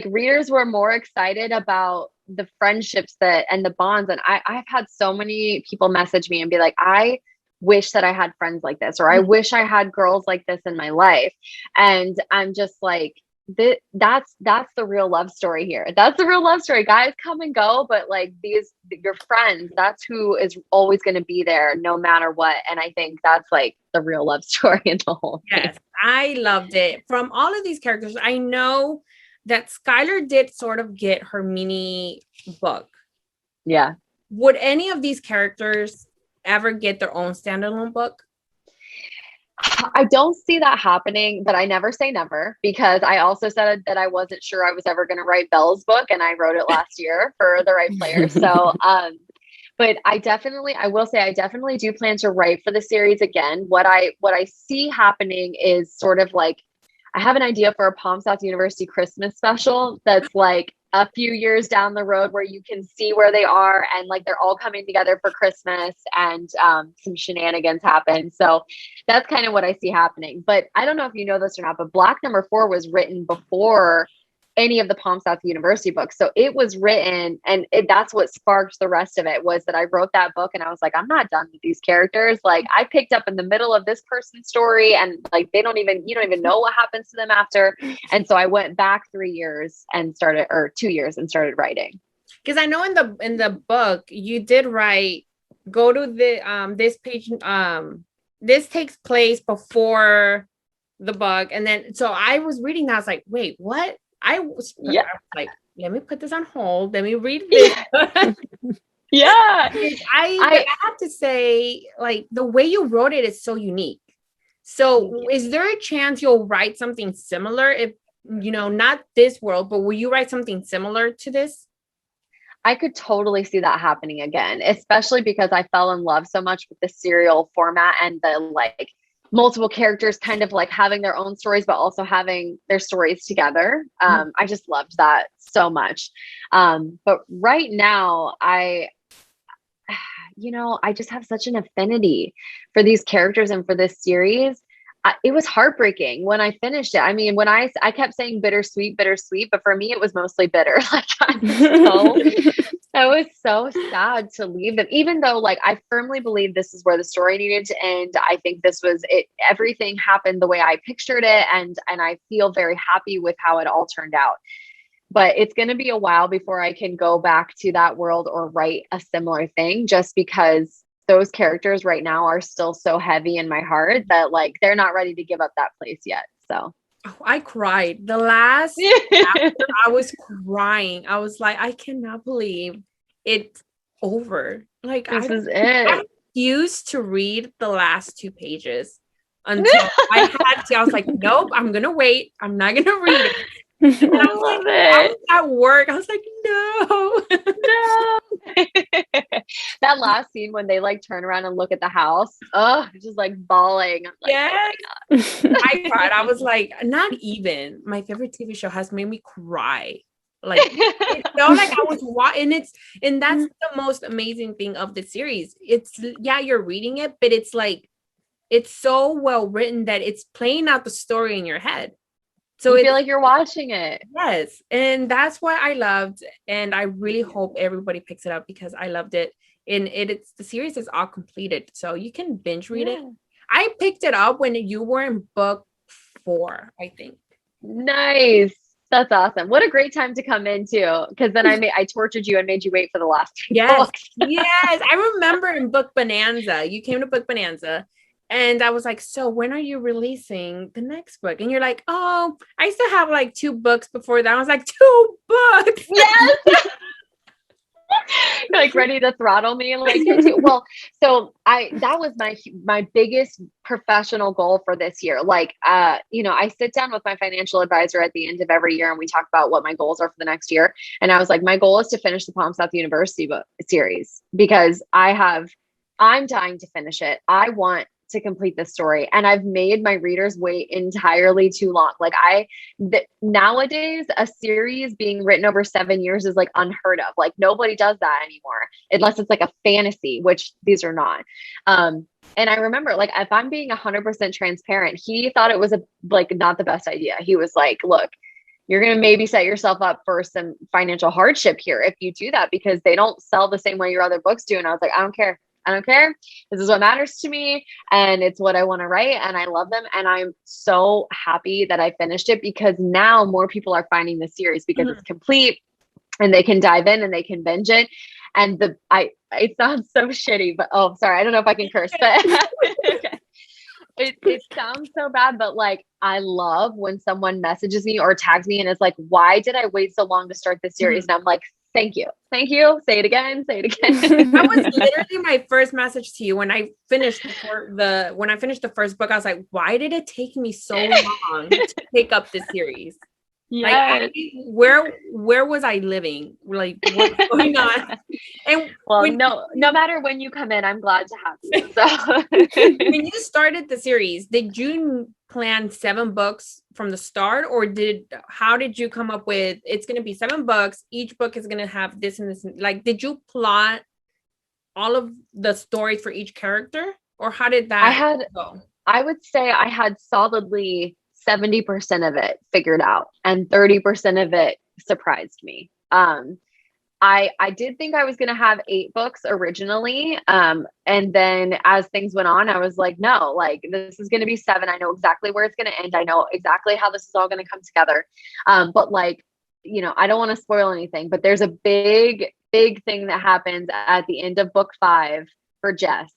readers were more excited about the friendships and the bonds. And I've had so many people message me and be like, I wish that I had friends like this, or I wish I had girls like this in my life. And I'm just like, that's the real love story here. That's the real love story. Guys come and go, but like your friends, that's who is always going to be there no matter what. And I think that's like the real love story in the whole thing. Yes, I loved it. From all of these characters, I know that Skylar did sort of get her mini book. Yeah. Would any of these characters ever get their own standalone book? I don't see that happening, but I never say never, because I also said that I wasn't sure I was ever going to write Belle's book, and I wrote it last year for The Right Player. So, but I will say I definitely do plan to write for the series again. What I see happening is sort of like, I have an idea for a Palm South University Christmas special that's like a few years down the road, where you can see where they are, and like they're all coming together for Christmas, and some shenanigans happen. So that's kind of what I see happening. But I don't know if you know this or not, but Black Number 4 was written before any of the Palm South University books. So it was written, and that's what sparked the rest of it, was that I wrote that book and I was like, I'm not done with these characters. Like, I picked up in the middle of this person's story, and like, you don't even know what happens to them after. And so I went back 3 years and started, or 2 years, and started writing. Because I know in the book you did write, go to the this page, this takes place before the book, and then so I was reading that, I was like, wait, what? I was like, let me put this on hold. Let me read this. Yeah. I have to say, like, the way you wrote it is so unique. So is there a chance you'll write something similar? If, not this world, but will you write something similar to this? I could totally see that happening again, especially because I fell in love so much with the serial format and the like multiple characters kind of like having their own stories, but also having their stories together. I just loved that so much. But right now I just have such an affinity for these characters and for this series. It was heartbreaking when I finished it. I mean, when I kept saying bittersweet, bittersweet, but for me, it was mostly bitter. Like, I was so sad to leave them, even though like, I firmly believe this is where the story needed to end. I think this was it. Everything happened the way I pictured it. And I feel very happy with how it all turned out. But it's going to be a while before I can go back to that world or write a similar thing, just because those characters right now are still so heavy in my heart that like, they're not ready to give up that place yet. So I cried. The last chapter, I was crying. I was like, I cannot believe it's over. Like, this is it. I refused to read the last 2 pages until I had to. I was like, nope, I'm going to wait. I'm not going to read it. And I love it. I was at work. I was like, no. That last scene when they like turn around and look at the house. Oh, just like bawling. Like, yes. Oh I cried. I was like, not even my favorite TV show has made me cry. Like, it felt like I was watching it. And that's the most amazing thing of the series. It's, you're reading it, but it's like, it's so well written that it's playing out the story in your head. So you feel like you're watching it. Yes. And that's what I loved. And I really hope everybody picks it up, because I loved it. And it's the series is all completed. So you can binge read it. I picked it up when you were in book 4, I think. Nice. That's awesome. What a great time to come in too. Because then I tortured you and made you wait for the last 2 books. Yes. I remember in Book Bonanza, you came to Book Bonanza. And I was like, so when are you releasing the next book? And you're like, oh, I still have like 2 books before that. I was like, 2 books. Yes. You're like ready to throttle me. Like, well, so that was my biggest professional goal for this year. Like, I sit down with my financial advisor at the end of every year and we talk about what my goals are for the next year. And I was like, my goal is to finish the Palm South University book series, because I'm dying to finish it. I want to complete this story, and I've made my readers wait entirely too long. Like, nowadays a series being written over 7 years is like unheard of. Like, nobody does that anymore, unless it's like a fantasy, which these are not. And I remember, like, if I'm being 100% transparent, he thought it was not the best idea. He was like, look, you're going to maybe set yourself up for some financial hardship here if you do that, because they don't sell the same way your other books do. And I was like, I don't care. This is what matters to me. And it's what I want to write. And I love them. And I'm so happy that I finished it, because now more people are finding the series because it's complete and they can dive in and they can binge it. And it sounds so shitty, but oh, sorry. I don't know if I can curse, but it sounds so bad, but like, I love when someone messages me or tags me and is like, why did I wait so long to start this series? And I'm like, Thank you. Thank you. Say it again. Say it again. That was literally my first message to you when I finished the first book. I was like, why did it take me so long to pick up the series? Yes. Like, where was I living? Like, what's going on? And well, no matter when you come in, I'm glad to have you. So when you started the series, did you plan 7 books from the start, or how did you come up with it's going to be 7 books? Each book is going to have this and this. Like, did you plot all of the stories for each character, or how did that go? I would say I had solidly 70% of it figured out, and 30% of it surprised me. I did think I was going to have 8 books originally. And then as things went on, I was like, no, like this is going to be 7. I know exactly where it's going to end. I know exactly how this is all going to come together. But like, I don't want to spoil anything, but there's a big thing that happens at the end of book 5 for Jess.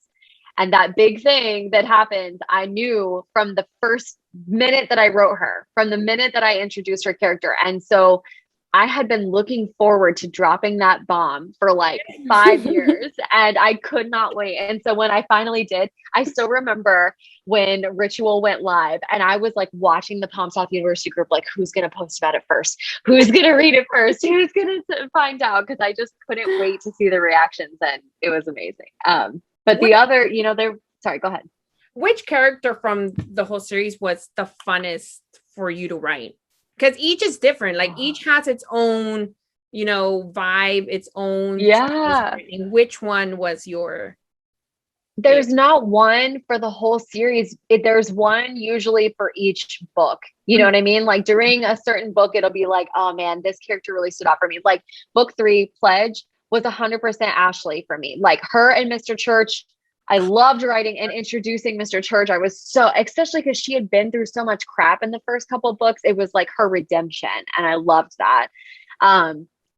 And that big thing that happens, I knew from the first minute that I wrote her, from the minute that I introduced her character. And so I had been looking forward to dropping that bomb for like 5 years, and I could not wait. And so when I finally did, I still remember when Ritual went live, and I was like watching the Palm South University group, like, who's going to post about it first? Who's going to read it first? Who's going to find out? Because I just couldn't wait to see the reactions, and it was amazing. But the other, sorry, go ahead. Which character from the whole series was the funnest for you to write? Because each is different. Like, each has its own, vibe, its own. Yeah. Which one was your? There's not one for the whole series. There's one usually for each book. You know what I mean? Like during a certain book, it'll be like, oh man, this character really stood out for me. Like book 3, Pledge, was 100% Ashley for me. Like her and Mr. Church, I loved writing and introducing Mr. Church. I was especially because she had been through so much crap in the first couple of books. It was like her redemption, and I loved that.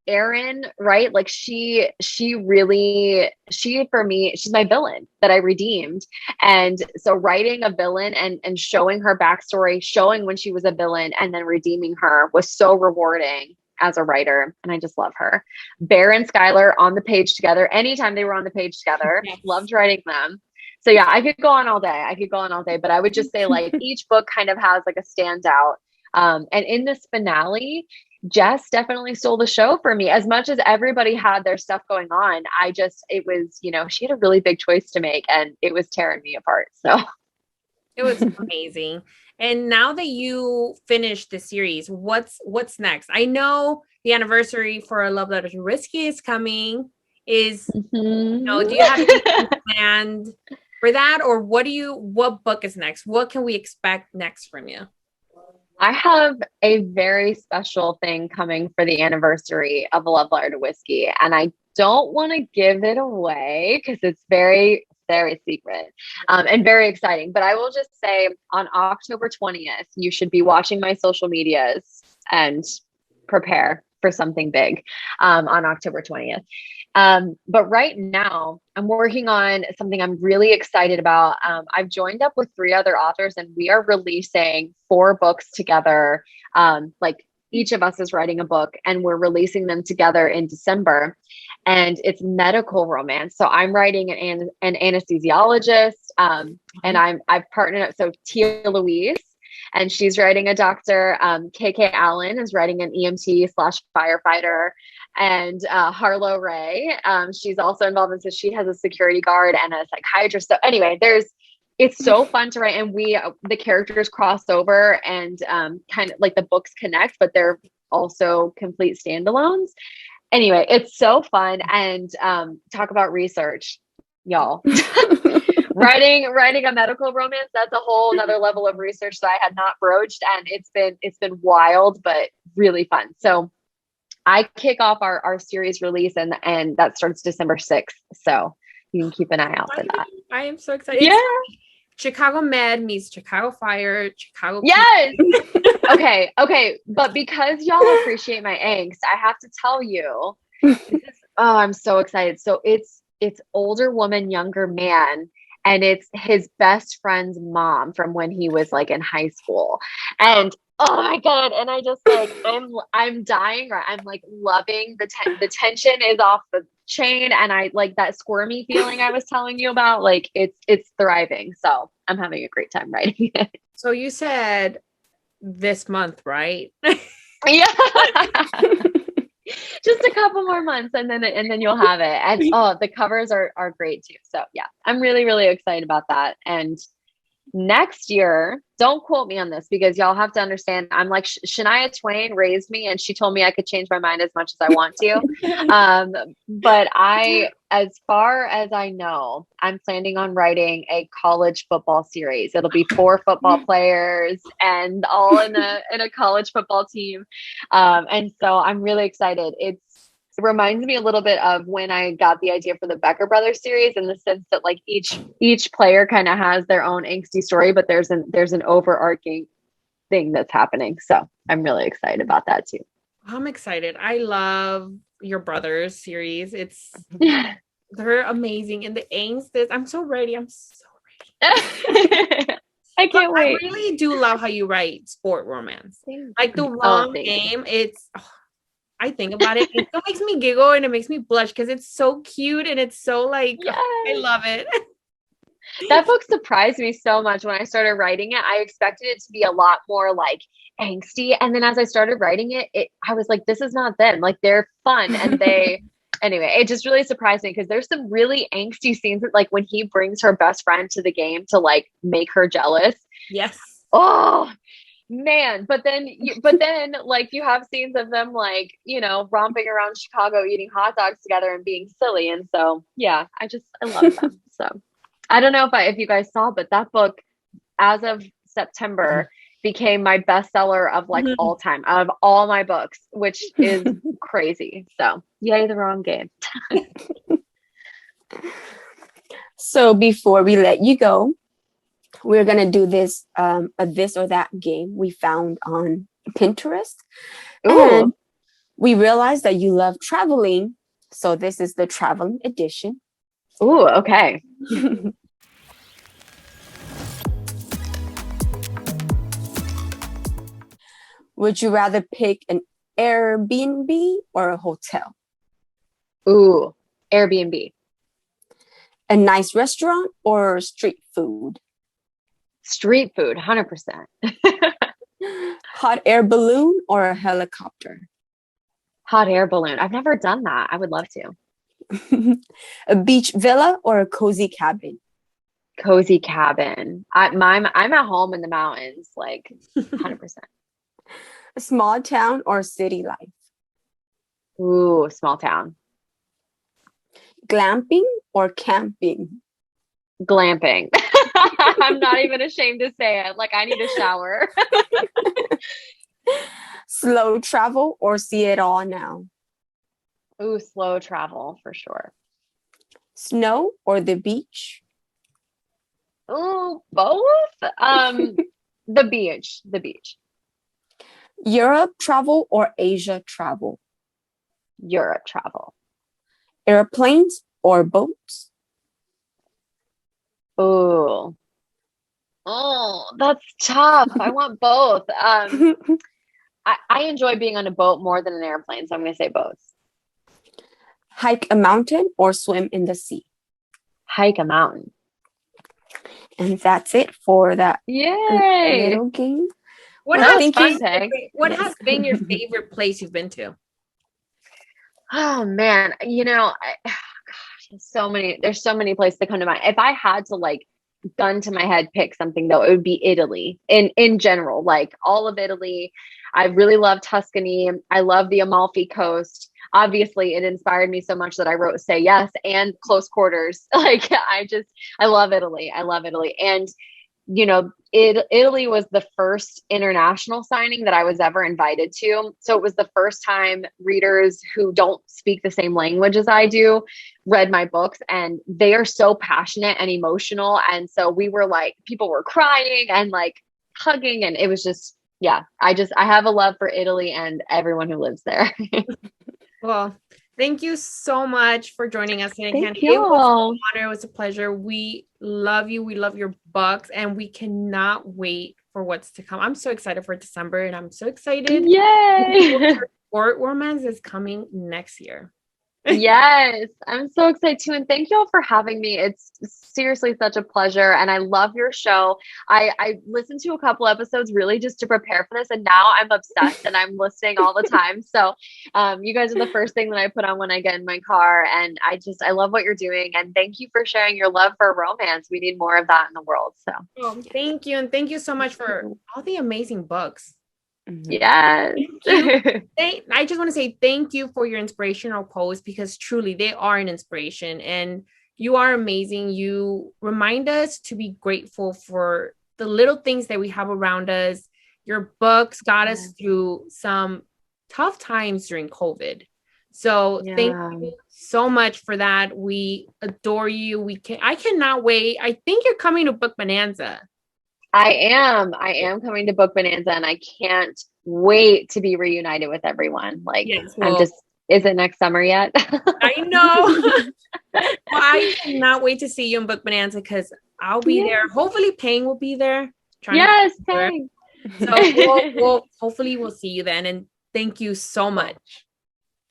Erin, right? Like she for me, she's my villain that I redeemed. And so writing a villain and showing her backstory, showing when she was a villain and then redeeming her was so rewarding as a writer. And I just love her. Bear and Skylar on the page together. Anytime they were on the page together, yes. Loved writing them. So yeah, I could go on all day, but I would just say like each book kind of has like a standout. And in this finale, Jess definitely stole the show for me. As much as everybody had their stuff going on, it was, she had a really big choice to make, and it was tearing me apart. So it was amazing. And now that you finished the series, what's next? I know the anniversary for A Love Letter to Whiskey is coming. Do you have anything planned for that? Or what book is next? What can we expect next from you? I have a very special thing coming for the anniversary of A Love Letter to Whiskey, and I don't want to give it away because it's very, very secret and very exciting. But I will just say on October 20th, you should be watching my social medias and prepare for something big on October 20th. But right now I'm working on something I'm really excited about. I've joined up with 3 other authors, and we are releasing 4 books together. Like each of us is writing a book, and we're releasing them together in December, and it's medical romance. So I'm writing an anesthesiologist, and I've partnered up. So Tia Louise, and she's writing a doctor. KK Allen is writing an EMT/firefighter. And Harlow Ray, she's also involved in, so she has a security guard and a psychiatrist. So anyway, it's so fun to write, and the characters cross over and kind of like the books connect, but they're also complete standalones. Anyway, it's so fun. And talk about research, y'all. Writing a medical romance, that's a whole another level of research that I had not broached, and it's been wild but really fun. So I kick off our series release, and that starts December 6th. So you can keep an eye out for that. I am so excited. Yeah. Chicago Med meets Chicago Fire, Chicago. Yes. Okay. But because y'all appreciate my angst, I have to tell you, I'm so excited. So it's older woman, younger man. And it's his best friend's mom from when he was like in high school. And Oh my God. And I just like, I'm dying, right? I'm like loving the tension is off the chain. And I like that squirmy feeling I was telling you about. Like it's thriving. So I'm having a great time writing it. So you said this month, right? Yeah. Just a couple more months and then you'll have it. And oh, the covers are great too. So yeah, I'm really, really excited about that. And next year, don't quote me on this because y'all have to understand, I'm like Shania Twain raised me and she told me I could change my mind as much as I want to. But as far as I know, I'm planning on writing a college football series. It'll be 4 football players and all in a college football team. And so I'm really excited. It reminds me a little bit of when I got the idea for the Becker Brothers series, in the sense that like each player kind of has their own angsty story, but there's an overarching thing that's happening. So I'm really excited about that too. I'm excited. I love your brothers series. They're amazing. And the angst is, I'm so ready. I'm so ready. I can't wait. I really do love how you write sport romance. Like the long game. I think about it. It still makes me giggle and it makes me blush because it's so cute and it's so like, yes. I love it. That book surprised me so much when I started writing it. I expected it to be a lot more like angsty. And then as I started writing it, I was like, this is not them. Like they're fun. And anyway, it just really surprised me because there's some really angsty scenes that, like when he brings her best friend to the game to like make her jealous. Yes. Oh, man, but then like you have scenes of them like, romping around Chicago eating hot dogs together and being silly. And so yeah, I love them. So I don't know if you guys saw, but that book as of September became my bestseller of like all time out of all my books, which is crazy. So yay, the wrong game. So before we let you go, we're going to do this, a this or that game we found on Pinterest. Ooh. And we realized that you love traveling. So this is the traveling edition. Ooh, okay. Would you rather pick an Airbnb or a hotel? Ooh, Airbnb. A nice restaurant or street food? Street food, 100%. Hot air balloon or a helicopter? Hot air balloon. I've never done that. I would love to. A beach villa or a cozy cabin? Cozy cabin. I'm at home in the mountains, like 100%. A small town or city life? Ooh, small town. Glamping or camping? Glamping. I'm not even ashamed to say it. Like I need a shower. Slow travel or see it all now? Ooh, slow travel for sure. Snow or the beach? Ooh, both. The beach. Europe travel or Asia travel? Europe travel. Airplanes or boats? Oh, that's tough. I want both. I enjoy being on a boat more than an airplane, so I'm going to say both. Hike a mountain or swim in the sea? Hike a mountain. And that's it for that Yay! little game. What has been your favorite place you've been to? Oh man, there's so many places that come to mind. If I had to like gun to my head pick something though, it would be Italy in general, like all of Italy. I really love Tuscany. I love the Amalfi Coast. Obviously it inspired me so much that I wrote Say Yes and Close Quarters. Like I love Italy. And Italy was the first international signing that I was ever invited to. So it was the first time readers who don't speak the same language as I do read my books, and they are so passionate and emotional. And so we were like, people were crying and like hugging, and it was just, yeah, I have a love for Italy and everyone who lives there. Well, thank you so much for joining us today, Kandi. You. It was an honor. It was a pleasure. We love you. We love your books, and we cannot wait for what's to come. I'm so excited for December, and I'm so excited. Yay! Short Romance is coming next year. Yes, I'm so excited too. And thank you all for having me. It's seriously such a pleasure. And I love your show. I listened to a couple episodes really just to prepare for this. And now I'm obsessed and I'm listening all the time. So you guys are the first thing that I put on when I get in my car. And I love what you're doing. And thank you for sharing your love for romance. We need more of that in the world. So Thank you. And thank you so much for all the amazing books. yes. I just want to say thank you for your inspirational posts, because truly they are an inspiration and you are amazing. You remind us to be grateful for the little things that we have around us. Your books got us through some tough times during COVID. So thank you so much for that. We adore you. I cannot wait. I think you're coming to Book Bonanza. I am coming to Book Bonanza, and I can't wait to be reunited with everyone. Like, yes, is it next summer yet? I know. Well, I cannot wait to see you in Book Bonanza, because I'll be there. Hopefully Payne will be there. Yes, Payne. So hopefully we'll see you then. And thank you so much.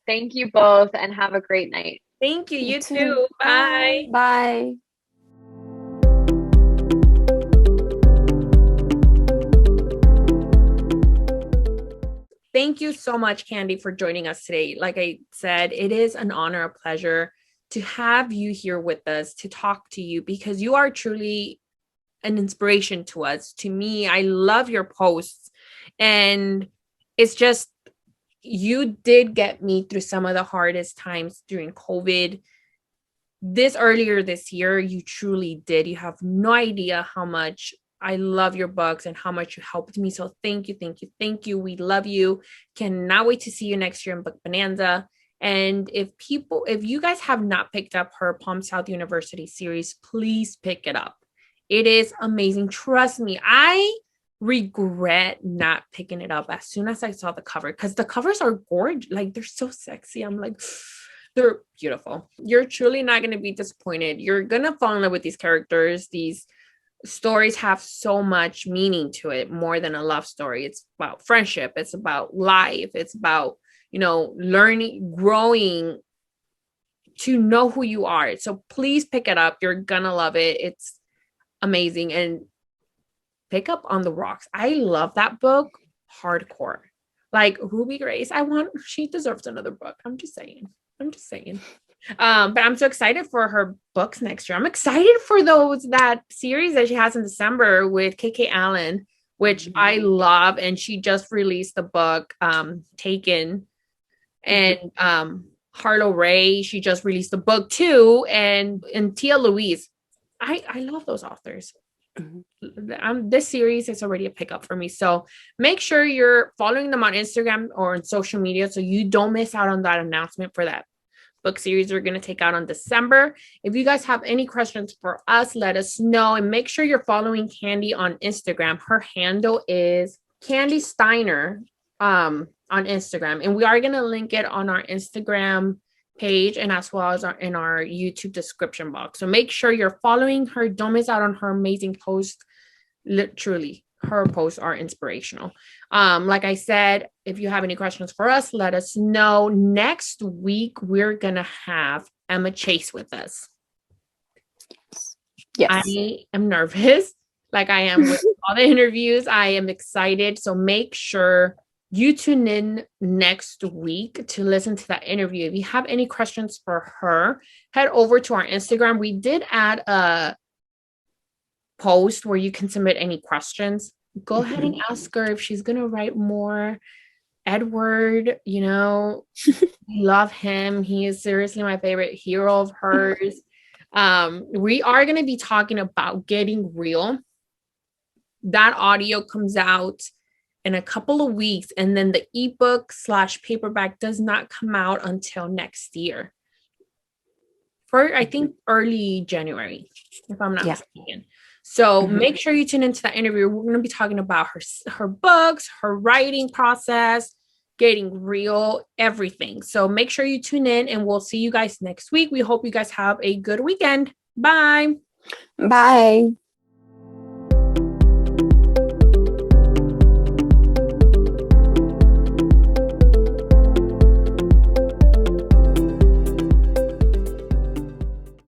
Thank you both, and have a great night. Thank you. You too. Bye. Bye. Thank you so much, Kandi, for joining us today. Like I said, it is an honor, a pleasure to have you here with us, to talk to you, because you are truly an inspiration to us. To me, I love your posts. And it's just, you did get me through some of the hardest times during COVID. Earlier this year, you truly did. You have no idea how much I love your books and how much you helped me. So thank you, thank you, thank you. We love you. Cannot wait to see you next year in Book Bonanza. And if you guys have not picked up her Palm South University series, please pick it up. It is amazing. Trust me, I regret not picking it up as soon as I saw the cover, because the covers are gorgeous. Like, they're so sexy. I'm like, they're beautiful. You're truly not going to be disappointed. You're going to fall in love with these characters. These stories have so much meaning to it, more than a love story. It's about friendship. It's about life. It's about, learning, growing to know who you are. So please pick it up. You're gonna love it. It's amazing. And pick up On the Rocks. I love that book hardcore. Like, Ruby Grace, she deserves another book. I'm just saying. But I'm so excited for her books next year. I'm excited for that series that she has in December with KK Allen, which I love. And she just released the book, Taken. And Harlow Ray, she just released the book too. And Tia Louise. I love those authors. This series is already a pickup for me. So make sure you're following them on Instagram or on social media so you don't miss out on that announcement for that book series we're going to take out on December. If you guys have any questions for us, let us know. And make sure you're following Kandi on Instagram. Her handle is Kandi Steiner on Instagram. And we are going to link it on our Instagram page and as well as in our YouTube description box. So make sure you're following her. Don't miss out on her amazing posts. Literally, her posts are inspirational. Like I said, if you have any questions for us, let us know. Next week, we're going to have Emma Chase with us. Yes. I am nervous, like I am with all the interviews. I am excited. So make sure you tune in next week to listen to that interview. If you have any questions for her, head over to our Instagram. We did add a post where you can submit any questions. Go ahead and ask her if she's going to write more. Edward, love him. He is seriously my favorite hero of hers. We are going to be talking about Getting Real. That audio comes out in a couple of weeks, and then the ebook/paperback does not come out until next year. For I think early January, if I'm not mistaken. So make sure you tune into that interview. We're going to be talking about her books, her writing process, Getting Real, everything. So make sure you tune in, and we'll see you guys next week. We hope you guys have a good weekend. Bye. Bye.